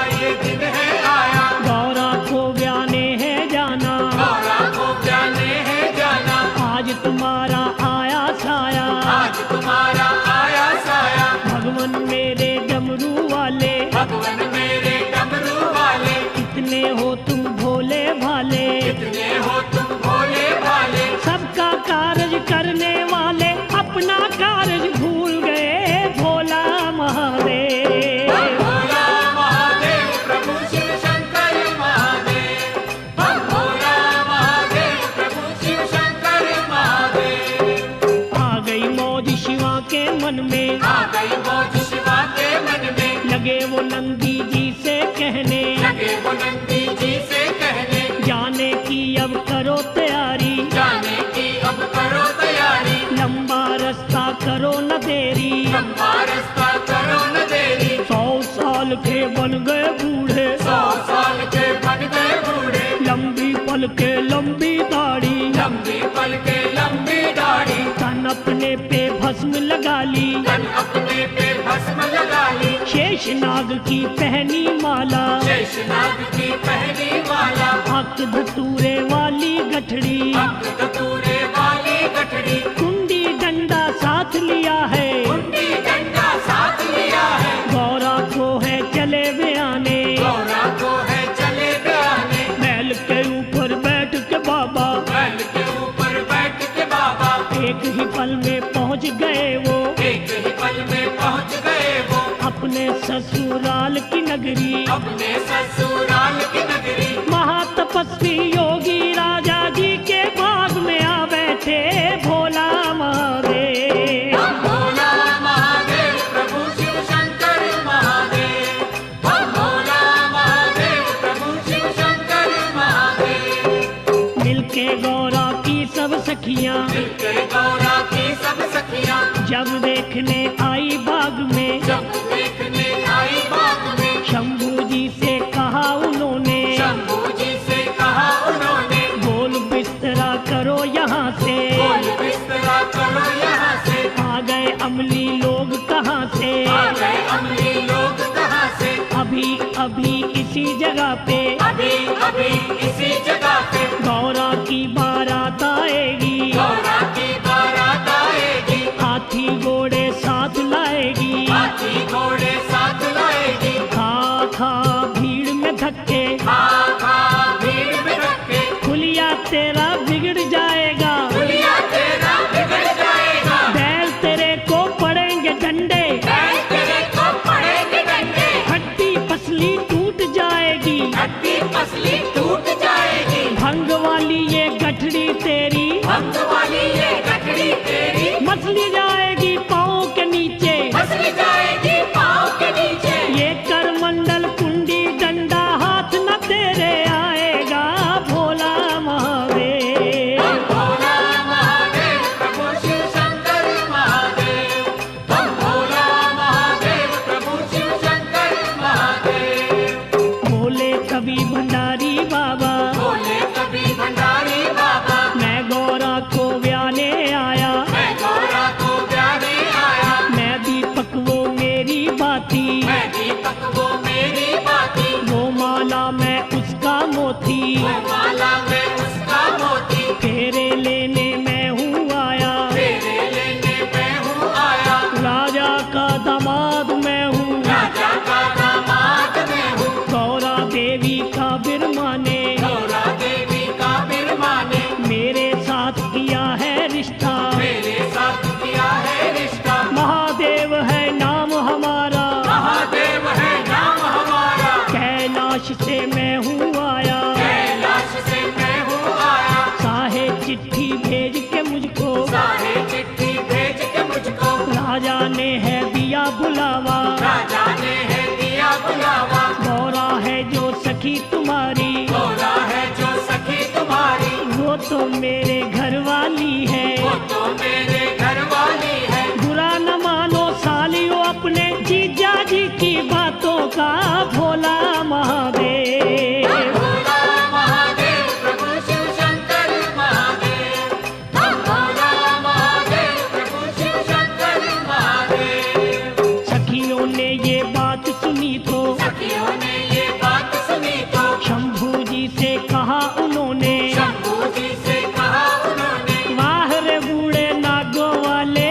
मन में, आ गई मौज शिवा के मन में। लगे वो नंदी जी से कहने, लगे वो नंदी जी से कहने, जाने की अब करो तैयारी, जाने की अब करो तैयारी। लंबा रास्ता करो न देरी, लंबा रास्ता करो न देरी। 100 साल के बन गए बूढ़े, 100 साल के बन गए बूढ़े, लंबी पल के लंबी दाढ़ी, लंबी पल के लंबी दाढ़ी। तन अपने पे भस्म लगा ली, तन अपने पे भस्म लगा ली, शेषनाग की पहनी माला, शेषनाग की पहनी माला। हक धतूरे वाली गठड़ी, भक्त धतूरे वाली गठड़ी, कुंडी डंडा साथ लिया है, कुंडी डंडा साथ लिया है। गौरा को है चले बयाने, गौरा को है चले बयाने, बैल के ऊपर बैठ के बाबा, बैल के ऊपर बैठ के बाबा। एक ही पल में पहुंच गए वो, एक ही पल में पहुंच गए वो, अपने ससुराल की नगरी, अपने ससुराल की नगरी। महातपस्वी योगी राजा जी के बाग में आ बैठे भोला महादेव। हम भोला महादेव प्रभु शिव शंकर महादेव, हम भोला महादेव प्रभु शिव शंकर महादेव। मिलके गौरा की सब सखियां, मिलके गौरा की सब सखियां, जब देखने आई बाग में, जब देखने आई बाग में, शंभू जी से कहा उन्होंने, शंभू जी से कहा उन्होंने, बोल बिस्तरा करो यहाँ से, बोल बिस्तरा करो यहाँ से। आ गए अमली लोग कहाँ से, आ गए अमली लोग कहाँ से, अभी अभी इसी जगह पे अभी अभी इसी जगह पे गौरा की बारात आएगी, गौरा की बारात आएगी, हाथी घोड़े साथ लाएगी, हाथी घोड़े साथ लाएगी। खा खा भीड़ में धक्के, खा खा भीड़ में रखे, खुलिया तेरा बिगड़ जाएगा, दुनिया तेरा बिगड़ जाएगा, बैल तेरे को पड़ेंगे डंडे, बैल तेरे को पड़ेंगे डंडे, हड्डी पसली टूट जाएगी, हड्डी पसली टूट जाएगी, भंग वाली ये गठड़ी तेरी भक्त वाली ये गठड़ी तेरी मसली जाएगी पाँव के नीचे, मसली जाएगी पाँव के नीचे। ये करमंडल कुंडी डंडा हाथ न तेरे आएगा भोला महादेव। हम भोला महादेव प्रभु शिव शंकर महादेव, हम भोला महादेव प्रभु शिव शंकर महादेव। बोले कभी भंडारी बाबा, बोले कभी भंडारी बाबा, मैं गौरा को ब्याने आया, मैं गौरा को ब्याने आया, मैं दीपक वो मेरी बाती, मैं दीपक वो मेरी बाती, वो माला मैं उसका मोती, वो माला में उसका मोती, फेरे लेने मैं हूँ आया, तेरे लेने मैं हूँ आया, राजा का दामाद मैं हूँ, राजा का दामाद मैं हूँ, गौरा देवी का बिरमाने, गौरा देवी का बिरमाने, मेरे साथ किया है रिश्ता, मेरे साथ किया है रिश्ता। महादेव है नाम हमारा, महादेव है नाम हमारा, कैलाश से मैं हूँ आया, कैलाश से मैं हूँ आया, साहे चिट्ठी भेज के मुझको, सारे चिट्ठी भेज के मुझको, राजा ने है दिया बुलावा, राजा ने है दिया बुलावा, गौरा है जो सखी तुम्हारी, गौरा है जो सखी तुम्हारी, वो तो मेरे घर वाली है, वो तो मेरे घर वाली है। बुरा न मानो सालियों अपने जीजा जी की बातों का भोला महादेव। हम भोला महादेव प्रभु शिव शंकर महादेव, हम भोला महादेव प्रभु शिव शंकर महादेव। सखियों ने ये बात सुनी तो सखियों ने ये बात सुनी तो शंभू जी से कहा उन्होंने, शंभू जी से कहा उन्होंने, वाह रे बूढ़े नागों वाले,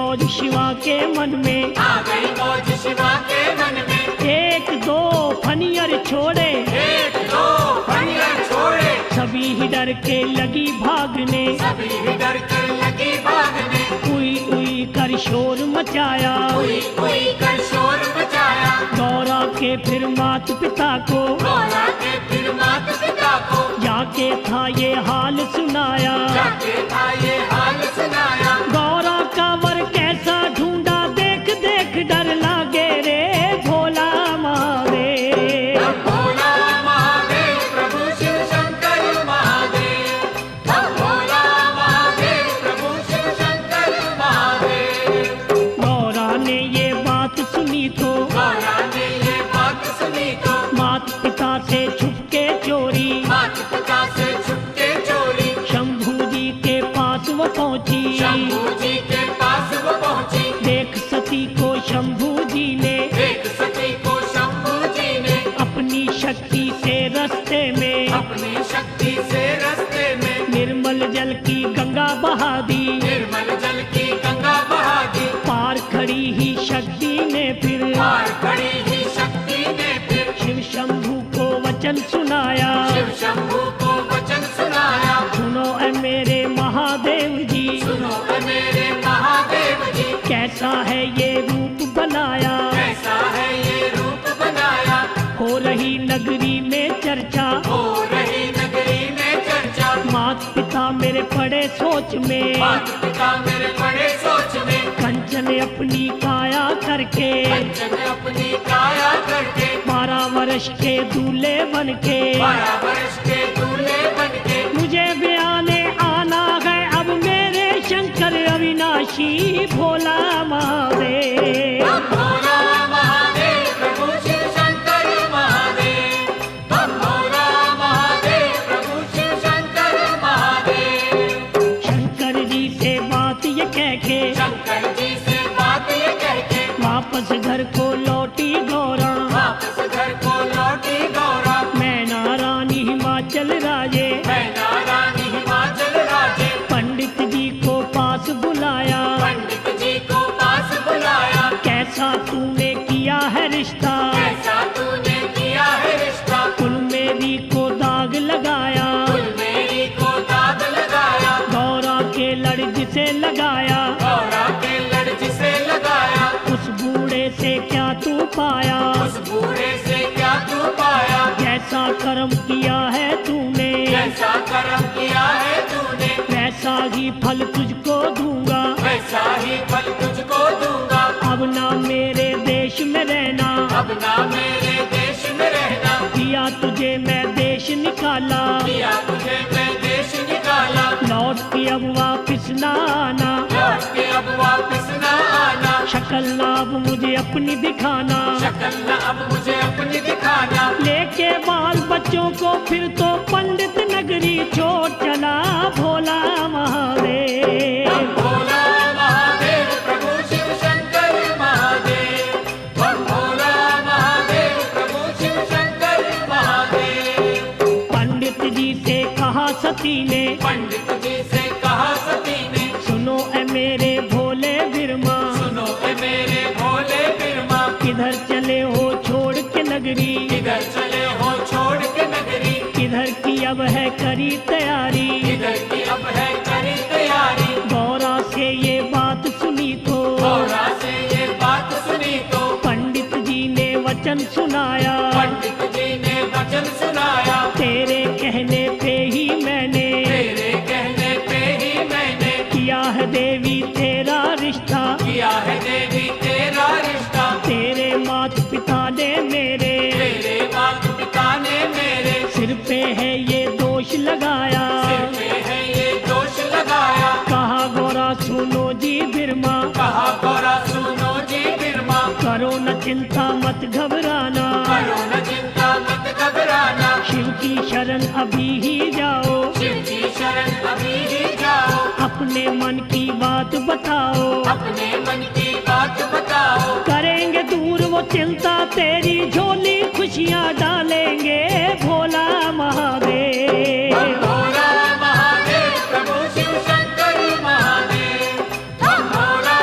मौज शिवा के मन में, आ गई मौज शिवा के मन में। एक दो फनियर छोड़े, एक दो फनियर छोड़े, सभी ही डर के लगी भागने, सभी ही डर कर लगी भागने। उई उई कर शोर मचाया, उई उई कर शोर मचाया, गौरा के फिर मात पिता को, गौरा के फिर माता पिता को, जाके था ये हाल सुनाया। जाके था ये हाल सुनाया। गौरा का वर कैसा ढूंढा, देख देख डर लागे रे भोला महादेव। भोला महादेव प्रभु शिव शंकर महादेव, भोला महादेव प्रभु शिव शंकर महादेव। गौरा ने ये बात सुनी तो, गौरा ने ये बात सुनी तो, मात पिता से छुपके चोरी, माता पिता से छुपके चोरी, शंभू जी के पास वो पहुंची। शंभू जी के पास वो पहुंची। देख सती को शंभू जी ने, देख सती को शंभू जी ने, अपनी शक्ति से रास्ते में, अपनी शक्ति से रास्ते में, निर्मल जल की गंगा बहा दी। निर्मल जल की गंगा बहा दी। पार खड़ी ही शक्ति ने फिर, पार खड़ी ही शक्ति ने फिर, शिव शंभू को वचन सुनाया। शिव शंभू को वचन सुनाया। सुनो ऐ मेरे महादेव जी, सुनो ऐ मेरे महादेव जी, कैसा है ये रूप बनाया। कैसा है ये रूप बनाया। हो रही नगरी में चर्चा, हो रही नगरी में चर्चा, मात पिता मेरे पड़े सोच में, माता पिता मेरे बड़े सोच में, कंचन अपनी काया करके, कंचन अपनी काया करके, 12 वर्ष के दूल्हे बन के, 12 वर्ष के दूल्हे बन के, मुझे ब्याने आना है अब मेरे शंकर अविनाशी भोला महादेव। भोला महादेव प्रभु शिव शंकर महादेव, भोला महादेव प्रभु शिव शंकर महादेव। शंकर जी से बात ये कह के, शंकर जी से बात ये कह के, वापस घर को लौटी गौरा। वापस घर को लौटी गौरा। मैना रानी हिमाचल राजे, मैना रानी हिमाचल राजे, पंडित जी को पास बुलाया। पंडित जी को पास बुलाया। कैसा तूने किया है रिश्ता, कैसा तूने किया है रिश्ता, कुल मेरी को दाग लगाया। कुल मेरी को दाग लगाया। गौरा के लड़ जिसे लगाया, गौरा के लड़ जिसे लगाया, उस बूढ़े से क्या तू पाया। उस बूढ़े से क्या तू पाया। जैसा कर्म किया है तूने, जैसा कर्म किया है तूने, वैसा ही फल तुझको दूंगा। वैसा ही फल तुझको दूंगा। अब ना मेरे देश में रहना, अब ना मेरे देश में रहना, दिया तुझे मैं देश निकाला। दिया तुझे मैं देश निकाला। लौट के अब वापिस ना आना, लौट के अब वापस न आना। शक्ल ना अब मुझे अपनी दिखाना। शक्ल न अब मुझे अपनी दिखाना। लेके बाल बच्चों को फिर तो पंडित नगरी छोड़ चला भोला महादेव। भोला महादेव प्रभु शिव शंकर महादेव, भोला महादेव प्रभु शिव शंकर महादेव। पंडित जी से कहा सती ने, पंडित जी से कहा सती ने, सुनो ऐ मेरे भोले बिरमा, सुनो ए मेरे भोले बिरमा, किधर चले हो छोड़ के नगरी। किधर चले हो छोड़ के नगरी, किधर की अब है करी तैयारी। किधर की अब है करी तैयारी। गौरा से ये बात सुनी तो, गौरा से ये बात सुनी तो, पंडित जी ने वचन सुनाया। पंडित जी ने वचन सुनाया। तेरे कहने पे ही मैंने, तेरे कहने पे ही मैंने, किया है देवी तेरा रिश्ता। किया है देवी तेरा रिश्ता। तेरे माता पिता ने मेरे, तेरे माता पिता ने मेरे, सिर पे है ये दोष लगाया। सिर पे है ये दोष लगाया। कहा गौरा सुनो जी बिरमा, कहा गौरा सुनो जी बिरमा, करो न चिंता मत घबराना। करो न चिंता मत घबराना। शिव की शरण अभी ही जाओ, शिव की शरण अभी ही जाओ। अपने मन की बात बताओ। अपने मन की बात बताओ। करेंगे दूर वो चिंता तेरी, झोली खुशियाँ डालेंगे भोला महादेव। भोला महादेव प्रभु शिव शंकर महादेव, भोला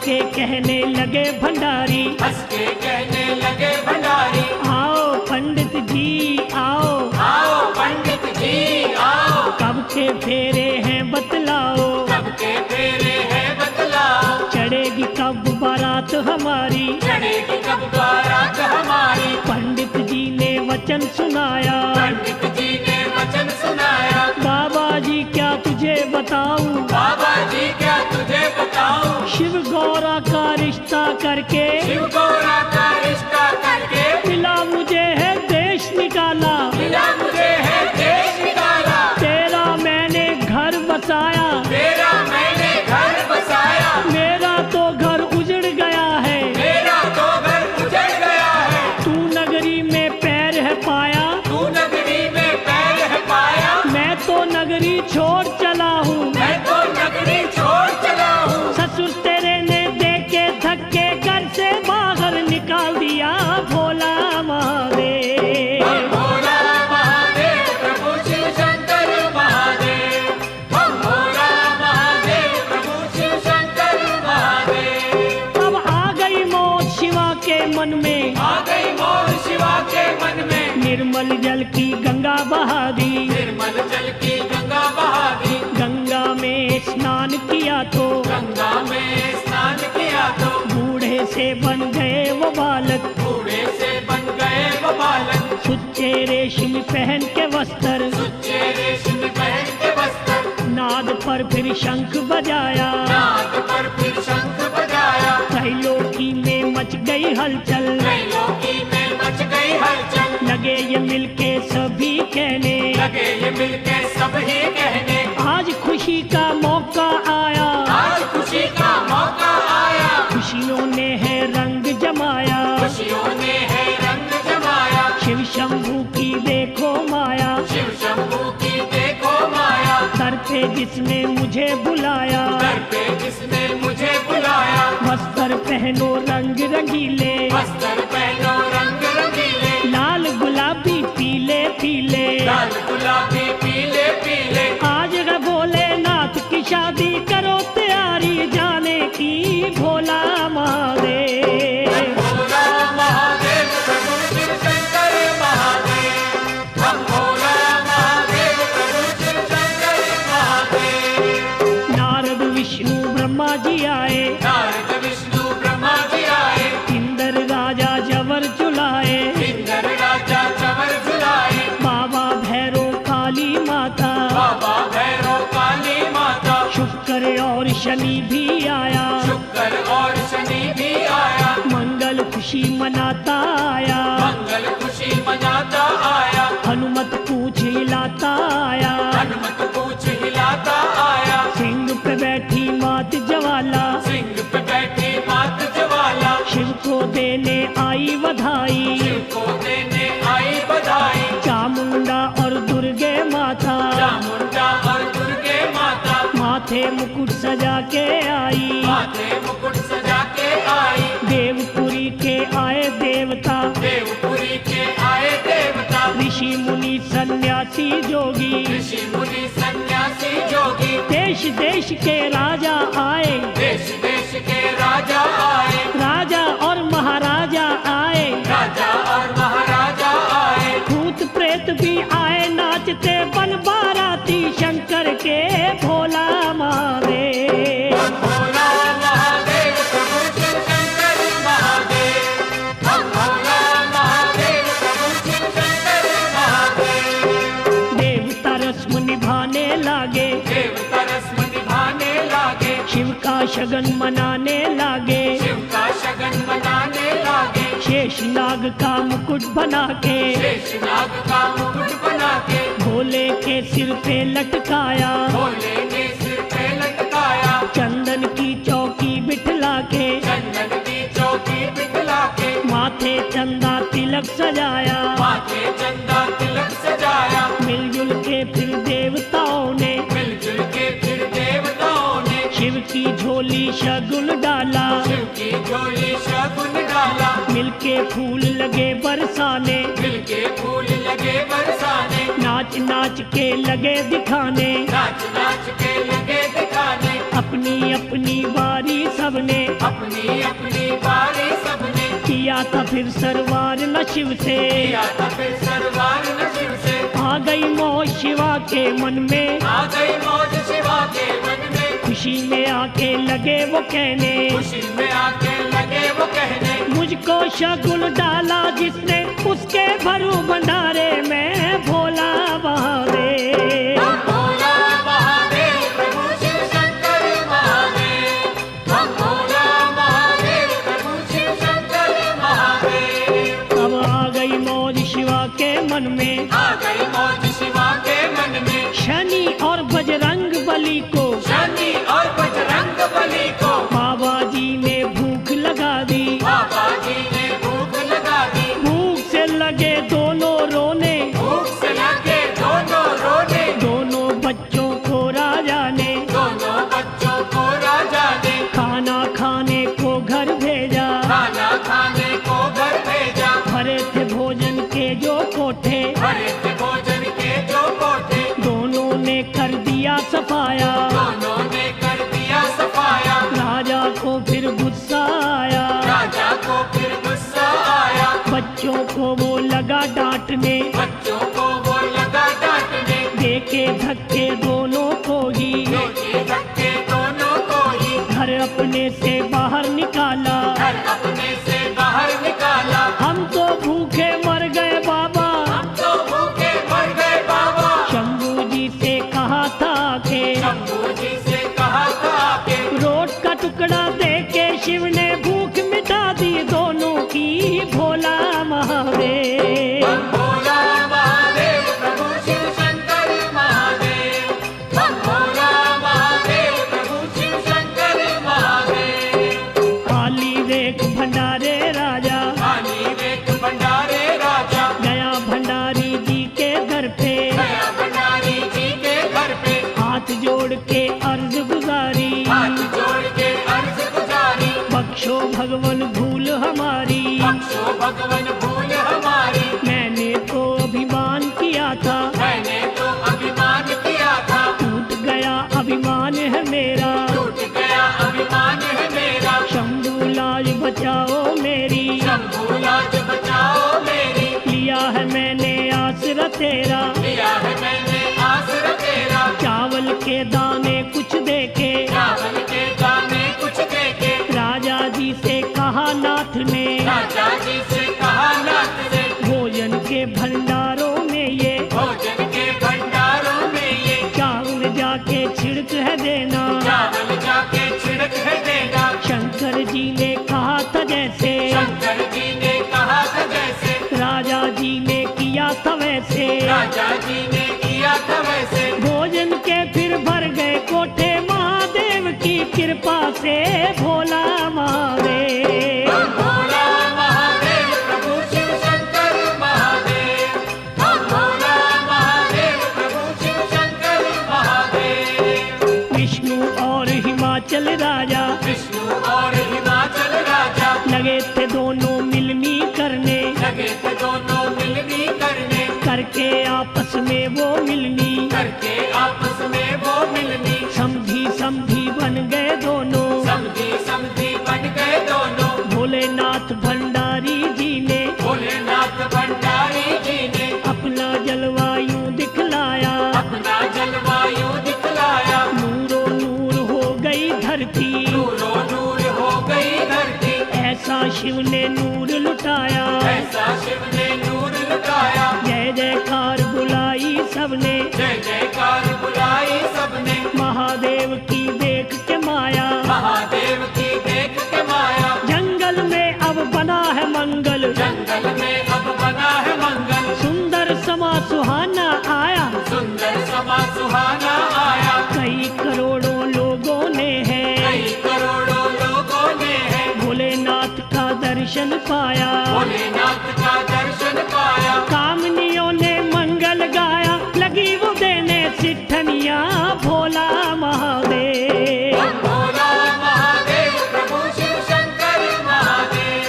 के कहने लगे भंडारी, हंस के कहने लगे भंडारी, आओ पंडित जी आओ, आओ पंडित जी आओ, कब के फेरे हैं बतलाओ, कब के फेरे हैं बतलाओ, चढ़ेगी कब बारात हमारी, चढ़ेगी कब बारात हमारी। पंडित जी ने वचन सुनाया, पंडित जी ने वचन सुनाया, बाबा जी क्या तुझे बताऊं, बाबा जी क्या तुझे बताऊं, शिव गौरा का रिश्ता करके शिव गौरा का रिश्ता करके मिला मुझे है देश निकाला, मिला मुझे है देश निकाला, तेरा मैंने घर बसाया, तेरा मैंने घर बसाया, मेरा तो घर उजड़ गया है, मेरा तो घर उजड़ गया है, तू नगरी में पैर है पाया, तू नगरी में पैर है पाया, मैं तो नगरी छोड़ चला हूँ, मैं तो नगरी छोड़ चला हूँ, ससुर तेरे ने देके धक्के घर से बाहर निकाल दिया, भोला महादेव। भोला महादेव प्रभु शिव शंकर महादेव, हम भोला महादेव प्रभु शिव शंकर महादेव। अब आ गई मौत शिवा के मन में, आ गई मौत शिवा के मन में, निर्मल जल की गंगा बहा दी, निर्मल जल की गंगा बहा दी, गंगा में स्नान किया तो गंगा में स्नान किया तो बूढ़े से बन गए वो बालक, बूढ़े से बन गए वो बालक, सुच्चे रेशमी पहन के वस्त्र, सुच्चे रेशम पहन के वस्त्र, नाद पर फिर शंख बजाया, नाद पर फिर शंख बजाया, त्रैलोकी में मच गई हलचल, त्रैलोकी में मच गई हलचल, लगे ये मिलके सभी कहने, लगे ये मिलके सब ही कहने, आज खुशी का मौका आया, आज खुशी का मौका आया, खुशियों ने है रंग जमाया, खुशियों ने है रंग जमाया, शिव शंभू की देखो माया, शिव शंभू की देखो माया, दर पे जिसने मुझे बुलाया, दर पे जिसने मुझे बुलाया, वस्त्र पहनो रंग रंगीले, वस्त्र पहनो रंग रंगीले, लाल गुलाबी पीले पीले, लाल गुलाबी पीले पीले, आज है भोलेनाथ की शादी, करो तैयारी जाने की, भोला महादेव। भोला महादेव प्रभु शिव शंकर महादेव, हम भोला महादेव प्रभु शिव शंकर महादेव। नारद विष्णु ब्रह्मा जी आए, नारद विष्णु ब्रह्मा जी आए, इंद्र राजा जवर चुलाए, इंद्र राजा चवर झुलाए, बाबा भैरो काली माता, बाबा भैरव काली माता, शुक्र और शनि भी आया, शुक्र और शनि भी आया, मंगल खुशी मनाता आया, मंगल खुशी मनाता आया, हनुमत पूछ हिलाता आया, हनुमत पूछ हिलाता आया, सिंह पे बैठी मात ज्वाला, सिंह पे बैठी मात ज्वाला, शिव को देने आई बधाई, शिव को देने आई बधाई, चामुंडा और दुर्गे माता, चामुंडा और दुर्गे माता, माथे मुकुट सजा के आई, माथे मुकुट सजा के आई, देवपुरी के आए देवता, देवपुरी के आए देवता, ऋषि मुनि सन्यासी जोगी, ऋषि मुनि सन्यासी जोगी, देश देश के राजा आए, देश देश के राजा आए, राजा और महाराजा आए, राजा और महाराजा आए, भूत प्रेत भी आए नाचते बन बाराती शंकर के, भोला महादेव। भोला महादेव प्रभु शिव शंकर महादेव, हम भोला महादेव प्रभु शिव शंकर महादेव। देवता रस्म निभाने लागे, देवता रस्म निभाने लागे, शिव का शगन मनाने लागे, शिव का शगन मनाने लागे, शेष नाग का मुकुट बना के, शेषनाग का मुकुट बना के, भोले के सिर पे लटकाया, भोले के सिर पे लटकाया, चंदन की चौकी बिठला के, चंदन की चौकी बिठला के, माथे चंदा तिलक सजाया, माथे चंदा तिलक सजाया, मिलजुल के फिर देवताओं ने, मिलजुल के फिर देवताओं ने, शिव की झोली शगुन डाला, शिव की झोली शगुन डाला, मिलके फूल लगे बरसाने, मिलके फूल लगे बरसाने, नाच नाच के लगे दिखाने, नाच नाच के लगे दिखाने, अपनी अपनी बारी सबने, अपनी ली अपनी बारी सबने, किया था फिर सरवार न शिव से, किया था फिर सरवार न शिव से, आ गई मौज शिवा के मन में, आ गई मौज शिवा के मन में, खुशी में आके लगे वो कहने, खुशी में आके लगे वो कहने, मुझको शगुन डाला जिसने उसके भरू भंडारे में भोला महादेव। हम भोला महादेव प्रभु शिव शंकर महादेव, हम भोला महादेव प्रभु शिव शंकर महादेव। अब आ गई मौज शिवा के मन में, आ गई मौज शिवा के मन में, शनि और बजरंग बली को, शनि और बजरंग बली को, बाबा जी ने भूख लगा दी, बाबा जी ने भूख लगा दी, भूख से लगे दोनों रोने, भूख से लगे दोनों रोने, दोनों बच्चों को राजा ने दोनों बच्चों को राजा ने खाना खाने को घर भेजा, खाना खाने को घर भेजा, भरे थे भोजन के जो कोठे, भरे थे भोजन के जो कोठे, दोनों ने कर दिया सफाया, दोनों ने कर दिया सफाया, राजा को फिर गुस्सा आया, राजा को फिर गुस्सा आया, बच्चों को वो लगा डांटने, बच्चों को वो लगा डांटने, देके धक्के दोनों को ही, देखे धक्के दोनों को ही, घर अपने से बाहर निकाला, घर अपने से बाहर निकाला, हम तो भूखे मर गए बाबा, हम तो भूखे मर गए बाबा, शंभू जी से कहा था के शंभू जी से कहा था कि रोट का टुकड़ा दे के शिव ने भूख मिटा दी दोनों की, भोला महादेव। हम भोला महादेव प्रभु शिव शंकर महादेव, हम भोला महादेव प्रभु शिव शंकर महादेव। खाली रेख भंडारे राजा, खाली वेक भंडारे राजा, गया भंडारी जी के घर पे, गया भंडारी जी के घर पे, हाथ जोड़ के अर्ज गुजारी, हाथ जोड़ के अर्ज गुजारी, बख्शो भगवन भूल हमारी, बख्शो भगवन भूल हमारी, मैंने तो अभिमान किया था, मैंने तो अभिमान किया था, टूट गया अभिमान है मेरा, टूट गया अभिमान है मेरा, शंभू लाज बचाओ मेरी, शंभू लाज बचाओ मेरी, लिया है मैंने आसरा तेरा, लिया है मैंने आसरा तेरा, चावल के दाने कुछ देके, चावल के दाने कुछ देके, राजा जी से कहा नाथ ने, राजा जी से कहा नाथ से, भोजन के भंडारों में ये, भोजन के भंडारों में ये, चावल जाके छिड़क है देना, चावल जाके छिड़क है देना, शंकर जी ने कहा था जैसे, शंकर जी ने कहा था जैसे, राजा जी ने किया था वैसे, राजा जी ने किया था वैसे, भोजन के फिर भर गए कोठे महादेव की कृपा से, भोला महादेव। हम भोला महादेव प्रभु शिव शंकर महादेव, हम भोला महादेव प्रभु शिव शंकर महादेव। विष्णु और हिमाचल राजा विष्णु और हिमाचल राजा लगे थे दोनों मिलनी करने, लगे थे दोनों मिलनी करने, करके आपस में वो मिलनी, करके आपस में वो मिलनी, समझी समझी बन गए दोनों, समझी समझी बन गए दोनों, भोलेनाथ भंडारी जी ने भोलेनाथ भंडारी जी ने अपना जलवायु दिखलाया, अपना जलवायु दिखलाया, नूरो नूर हो गई धरती, नूरो नूर हो गई धरती, ऐसा शिव ने नूर लुटाया, ऐसा शिव ने नूर लुटाया, जय जयकार बुलाई सबने, जय जयकार बुलाई सबने, महादेव की देख के माया, महादेव की देख के माया, जंगल में अब बना है मंगल, जंगल में अब बना है मंगल, सुंदर समा सुहाना आया, सुंदर समा सुहाना आया, कई करोड़ों लोगों ने है, कई करोड़ों लोगों ने है, भोलेनाथ का दर्शन पाया, भोलेनाथ का दर्शन पाया, कामनियों ने मंगल गाया, लगी वो देने सिद्धनिया, भोला महादेव। हम भोला महादेव प्रभु शिव शंकर महादेव,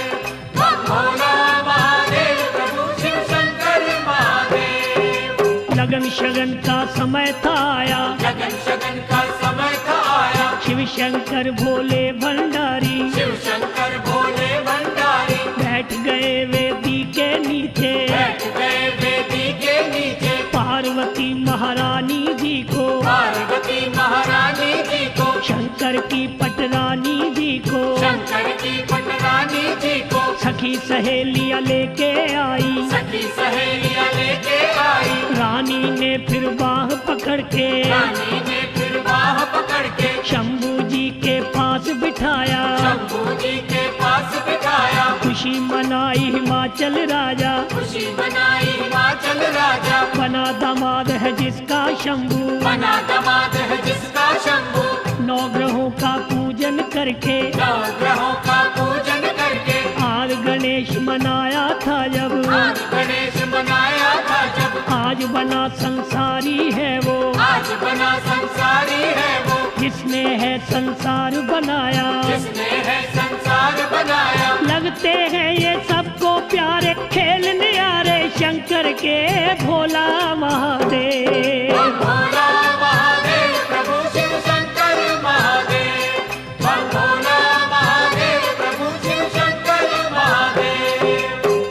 हम भोला महादेव प्रभु शिव शंकर महादेव। लगन शगन का समय था आया, लगन शगन का समय था आया, शिव शंकर भोले भंडारी, शिव शंकर सखी सहेलियां लेके आई, सखी सहेलियां लेके आई, रानी ने फिर बाह पकड़ के रानी ने फिर बाह पकड़ के शंभू जी के पास बिठाया, शंभू जी के पास बिठाया, खुशी मनाई हिमाचल राजा, खुशी मनाई हिमाचल राजा, बना दामाद है जिसका शंभू, बना दामाद है जिसका शंभू, 9 ग्रहों का पूजन करके 9 ग्रहों का पूजन करके आज गणेश मनाया था जब, आज गणेश मनाया था जब, आज बना संसारी है वो, आज बना संसारी है वो, जिसने है संसार बनाया, जिसने है संसार बनाया। लगते हैं ये सबको प्यारे खेल न्यारे शंकर के भोला महादेव। भोला महादेव प्रभु शिव शंकर महादेव, भोला महादेव प्रभु शिव शंकर महादेव।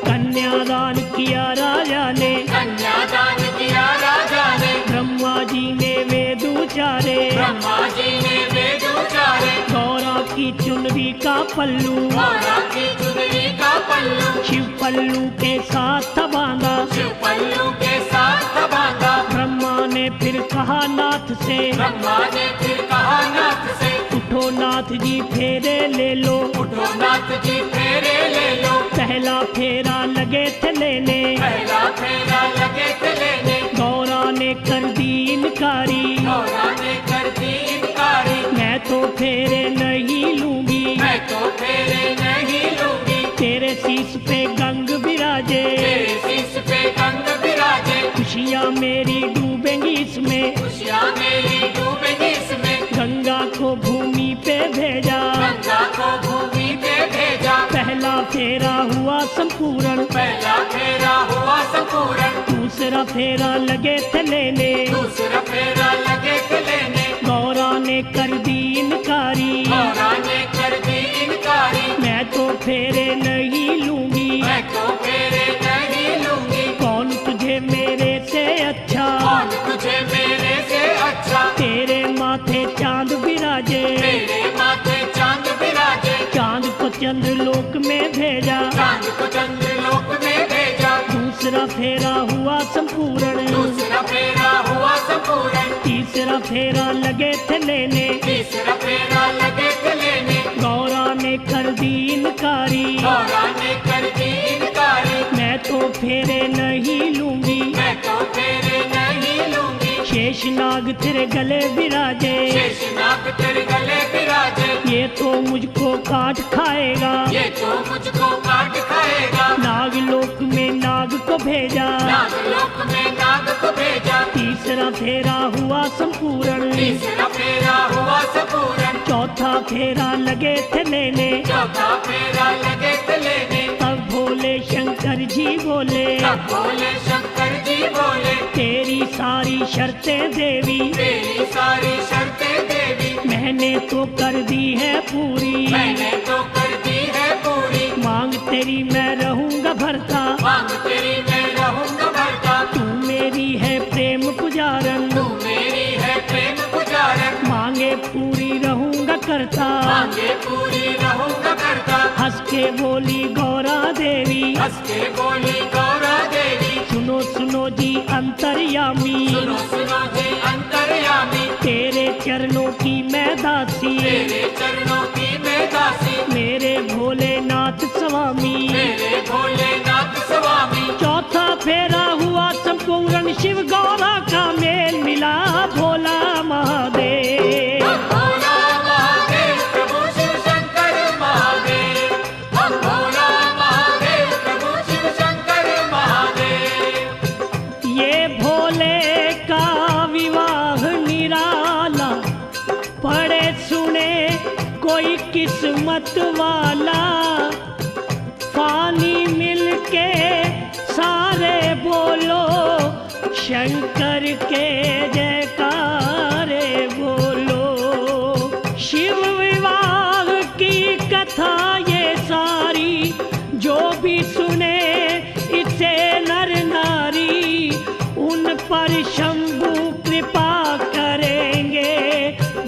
कन्यादान किया राजा ने, कन्यादान किया राजा ने, ब्रह्मा जी ने वेद उचारे, ब्रह्मा जी ने वेद उचारे, गौरा की चुनरी का पल्लू, गौरा की चुनरी का पल्लू, शिव पल्लू के साथ बांधा, शिव पल्लू के साथ बांधा। ब्रह्मा ने फिर कहा नाथ से, ब्रह्मा ने फिर कहा नाथ से, उठो नाथ जी फेरे ले लो, उठो नाथ जी फेरे ले लो, पहला फेरा लगे थे लेने, पहला फेरा लगे थे लेने, गौरा ने कर दी इनकारी, गौरा ने कर दी इनकारी, मैं तो फेरे नहीं लूंगी, मैं तो फेरे नहीं लूंगी, तेरे शीश पे गंग विराजे, तेरे शीश पे गंग विराजे, खुशियाँ मेरी डूबेंगी इसमें, खुशियाँ मेरी डूबेंगी इसमें, गंगा को भूमि पे भेजा, गंगा को भूमि पे भेजा, पहला फेरा हुआ संपूर्ण, पहला फेरा हुआ संपूर्ण, दूसरा फेरा लगे थे लेने, दूसरा फेरा लगे थे लेने, गौरा ने कर दी इनकारी, गौरा ने कर दी इनकारी, मैं तो फेरे नहीं लूंगी, मैं तो फेरे नहीं लूंगी, कौन तुझे मेरे से अच्छा, कौन तुझे मेरे से अच्छा, तेरे माथे चांद विराजे, तेरे माथे चांद विराजे, चांद को चंद्रलोक में भेजा, चांद को चंद्रलोक में भेजा, दूसरा फेरा हुआ संपूर्ण, दूसरा फेरा हुआ संपूर्ण, तीसरा फेरा लगे थे लेने, तीसरा फेरा लगे थे लेने, गौरा ने कर दी इनकारी, गौरा ने कर दी इनकारी, मैं तो फेरे नहीं लूंगी, मैं तो फेरे नहीं लूंगी, शेषनाग तेरे गले विराजे, शेषनाग तेरे गले विराजे, ये तो मुझको काट खाएगा, ये तो मुझको काट खाएगा, नागलोक में नाग को भेजा, नागलोक में नाग को भेजा, तीसरा फेरा हुआ संपूर्ण, तीसरा फेरा हुआ संपूर्ण, चौथा फेरा लगे थे लेने, चौथा फेरा लगे थे लेने, तब भोले शंकर जी बोले, तब भोले शंकर जी बोले, तेरी सारी शर्तें देवी, तेरी सारी शर्तें देवी, मैंने तो कर दी है पूरी, मैंने तो कर दी है पूरी, मांग तेरी मैं रहूंगा भरता, मांग तेरी मैं रहूंगा भरता, तू मेरी है प्रेम पुजारन, तू मेरी है प्रेम पुजारन, मांगे पूरी रहूंगा करता, मांगे पूरी रहूंगा करता, हंस के बोली गौरा देवी, हंस के बोली गौरा देवी, सुनो सुनो जी अंतर्यामी, सुनो सुनो जी अंतर्यामी, तेरे चरणों की मैं दासी, तेरे चरणों की मैं दासी, मेरे भोलेनाथ स्वामी, मेरे भोलेनाथ स्वामी, चौथा फेरा हुआ संपूर्ण, शिव गौरा का मेल मिला भोला महादेव। भोला महादेव प्रभु शिव शंकर महादेव, भोला महादेव प्रभु शिव शंकर महादेव। ये भोले का विवाह निराला, पढ़े सुने कोई किस्मत वाला, पानी मिलके सारे बोलो शंकर के जयकारे बोलो, शिव विवाह की कथा ये सारी, जो भी सुने इसे नर नारी, उन पर शंभु कृपा करेंगे,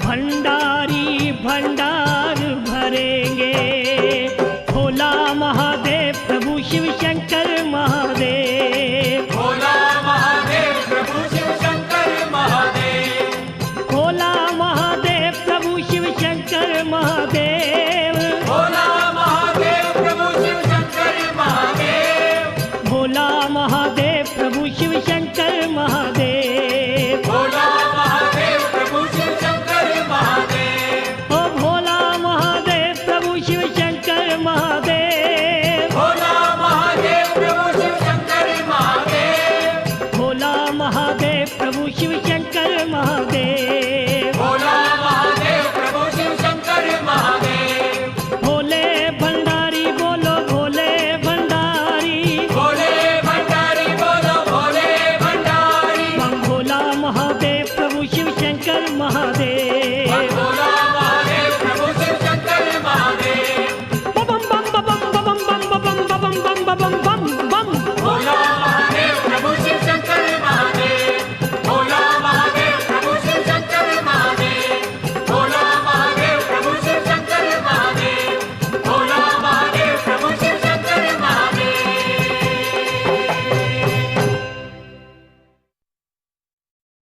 भंडारी भंडार भरेंगे, भोला महादेव शिव शंकर